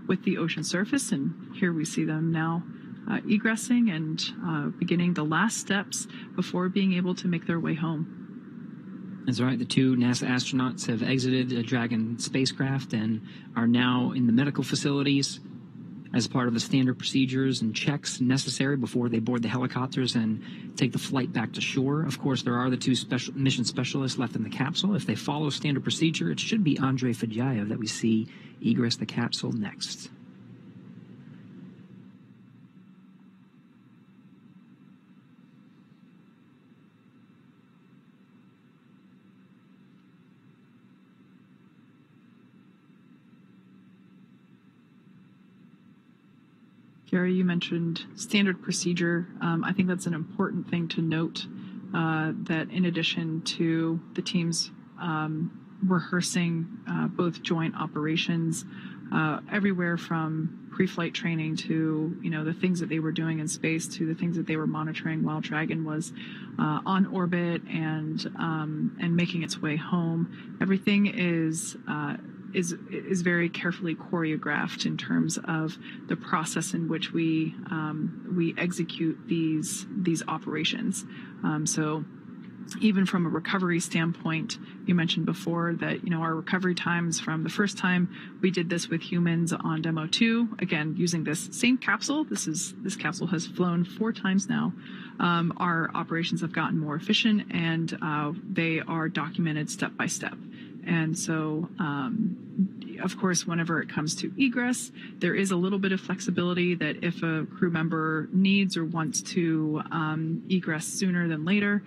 with the ocean surface, and here we see them now egressing and beginning the last steps before being able to make their way home. That's right. The 2 NASA astronauts have exited the Dragon spacecraft and are now in the medical facilities as part of the standard procedures and checks necessary before they board the helicopters and take the flight back to shore. Of course, there are the 2 mission specialists left in the capsule. If they follow standard procedure, it should be Andrey Fedyaev that we see egress the capsule next. Gary, you mentioned standard procedure. I think that's an important thing to note, that in addition to the teams rehearsing both joint operations, everywhere from pre-flight training to, the things that they were doing in space to the things that they were monitoring while Dragon was on orbit and making its way home. Everything is very carefully choreographed in terms of the process in which we execute these operations. So even from a recovery standpoint, you mentioned before that, our recovery times from the first time we did this with humans on Demo 2, again, using this same capsule, this capsule has flown 4 times now. Our operations have gotten more efficient and they are documented step by step. And so, of course, whenever it comes to egress, there is a little bit of flexibility that if a crew member needs or wants to egress sooner than later,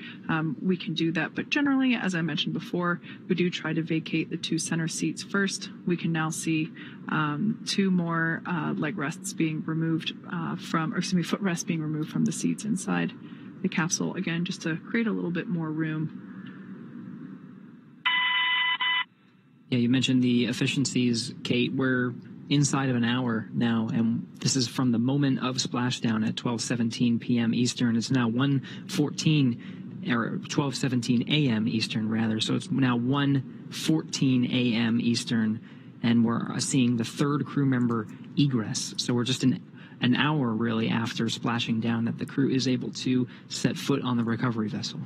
we can do that. But generally, as I mentioned before, we do try to vacate the 2 center seats first. We can now see 2 more leg rests being removed footrests being removed from the seats inside the capsule, again, just to create a little bit more room. Yeah, you mentioned the efficiencies, Kate. We're inside of an hour now, and this is from the moment of splashdown at 12:17 p.m. Eastern. It's now 1:14, or 12:17 a.m. Eastern, rather. So it's now 1:14 a.m. Eastern, and we're seeing the 3rd crew member egress. So we're just an hour, really, after splashing down that the crew is able to set foot on the recovery vessel.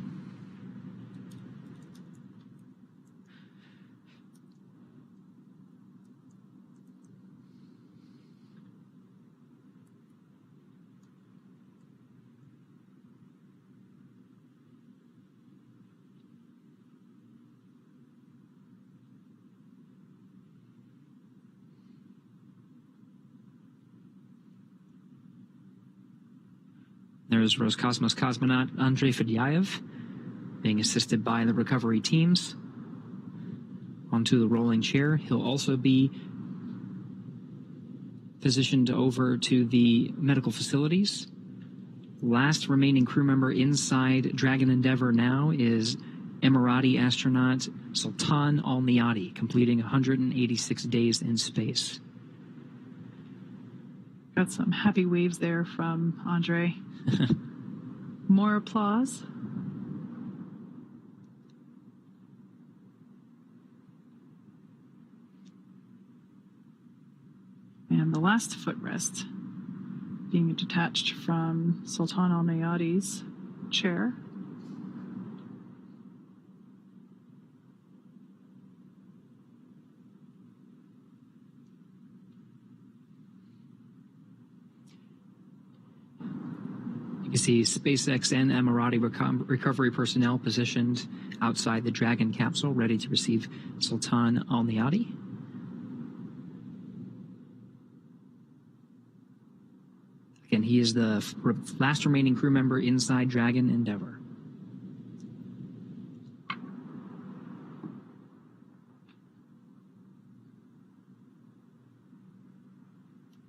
There's Roscosmos cosmonaut Andrey Fedyaev being assisted by the recovery teams onto the rolling chair. He'll also be positioned over to the medical facilities. Last remaining crew member inside Dragon Endeavour now is Emirati astronaut Sultan Alneyadi, completing 186 days in space. Got some happy waves there from Andre. More applause. And the last footrest being detached from Sultan Alneyadi's chair. You see SpaceX and Emirati recovery personnel positioned outside the Dragon capsule, ready to receive Sultan Alneyadi. Again, he is the last remaining crew member inside Dragon Endeavour.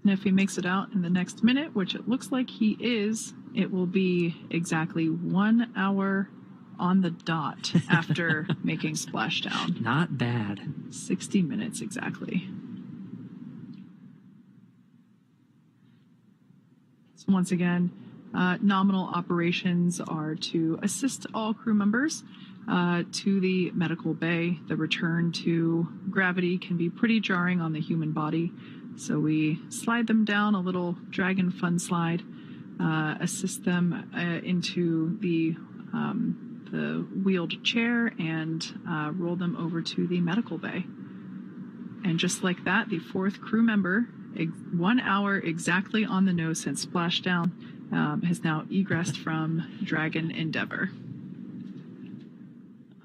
And if he makes it out in the next minute, which it looks like he is, it will be exactly 1 hour on the dot after making splashdown. Not bad. 60 minutes exactly. So once again, nominal operations are to assist all crew members to the medical bay. The return to gravity can be pretty jarring on the human body. So we slide them down a little Dragon fun slide, assist them into the wheeled chair, and roll them over to the medical bay. And just like that, the 4th crew member, 1 hour exactly on the nose since splashdown, has now egressed from Dragon Endeavour.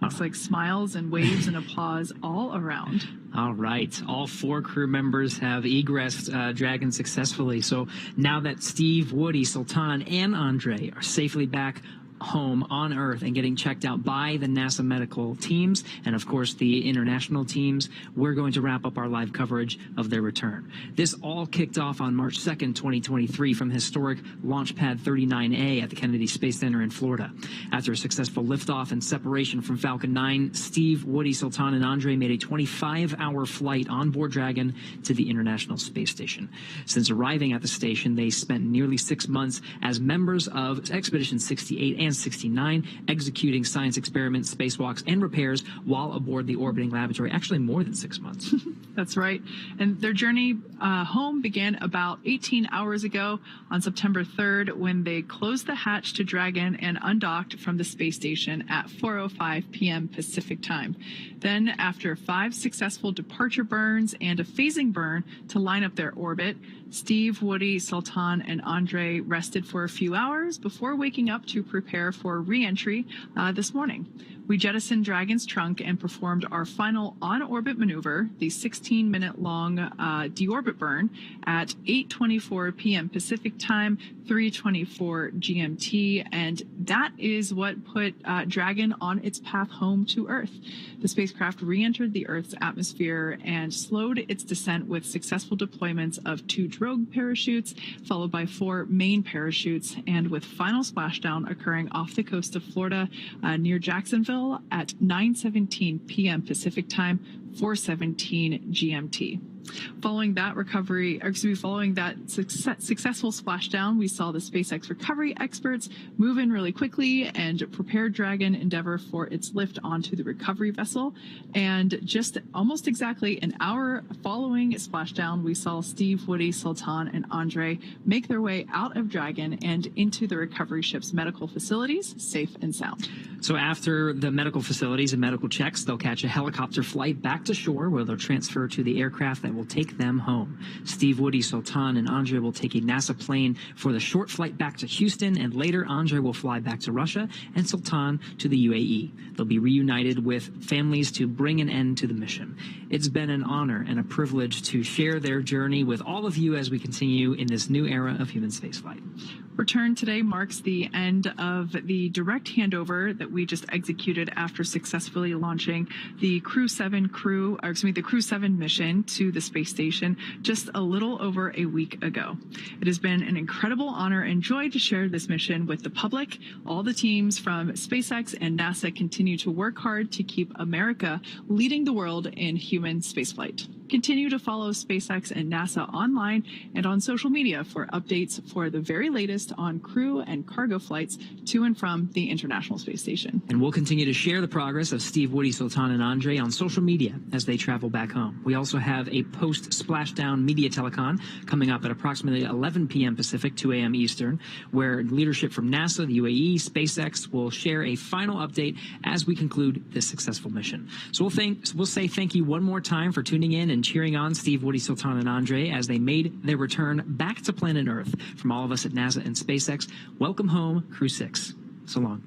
Looks like smiles and waves and applause all around. All right. All 4 crew members have egressed Dragon successfully. So now that Steve, Woody, Sultan, and Andre are safely back home on Earth and getting checked out by the NASA medical teams and, of course, the international teams. We're going to wrap up our live coverage of their return. This all kicked off on March 2nd, 2023 from historic Launch Pad 39A at the Kennedy Space Center in Florida. After a successful liftoff and separation from Falcon 9, Steve, Woody, Sultan, and Andrey made a 25-hour flight on board Dragon to the International Space Station. Since arriving at the station, they spent nearly 6 months as members of Expedition 68 and 69, executing science experiments, spacewalks, and repairs while aboard the orbiting laboratory, actually more than 6 months. That's right. And their journey home began about 18 hours ago on September 3rd when they closed the hatch to Dragon and undocked from the space station at 4:05 p.m. Pacific time. Then, after 5 successful departure burns and a phasing burn to line up their orbit, Steve, Woody, Sultan, and Andrey rested for a few hours before waking up to prepare for re-entry this morning. We jettisoned Dragon's trunk and performed our final on-orbit maneuver, the 16-minute-long deorbit burn, at 8:24 p.m. Pacific time, 3:24 GMT, and that is what put Dragon on its path home to Earth. The spacecraft re-entered the Earth's atmosphere and slowed its descent with successful deployments of 2 drogue parachutes, followed by 4 main parachutes, and with final splashdown occurring off the coast of Florida near Jacksonville at 9:17 p.m. Pacific time, 4:17 GMT. Following that successful splashdown, we saw the SpaceX recovery experts move in really quickly and prepare Dragon Endeavour for its lift onto the recovery vessel. And just almost exactly an hour following splashdown, we saw Steve, Woody, Sultan, and Andrey make their way out of Dragon and into the recovery ship's medical facilities, safe and sound. So after the medical facilities and medical checks, they'll catch a helicopter flight back to shore where they'll transfer to the aircraft that will take them home. Steve, Woody, Sultan, and Andrey will take a NASA plane for the short flight back to Houston, and later Andrey will fly back to Russia and Sultan to the UAE. They'll be reunited with families to bring an end to the mission. It's been an honor and a privilege to share their journey with all of you as we continue in this new era of human spaceflight. Return today marks the end of the direct handover that we just executed after successfully launching the Crew-7 mission to the space station just a little over a week ago. It has been an incredible honor and joy to share this mission with the public. All the teams from SpaceX and NASA continue to work hard to keep America leading the world in human spaceflight. Continue to follow SpaceX and NASA online and on social media for updates for the very latest on crew and cargo flights to and from the International Space Station. And we'll continue to share the progress of Steve, Woody, Sultan, and Andrey on social media as they travel back home. We also have a post-splashdown media telecon coming up at approximately 11 p.m. Pacific, 2 a.m. Eastern, where leadership from NASA, the UAE, SpaceX will share a final update as we conclude this successful mission. So we'll say thank you one more time for tuning in and cheering on Steve, Woody, Sultan, and Andrey as they made their return back to planet Earth. From all of us at NASA and SpaceX, welcome home, Crew-6. So long.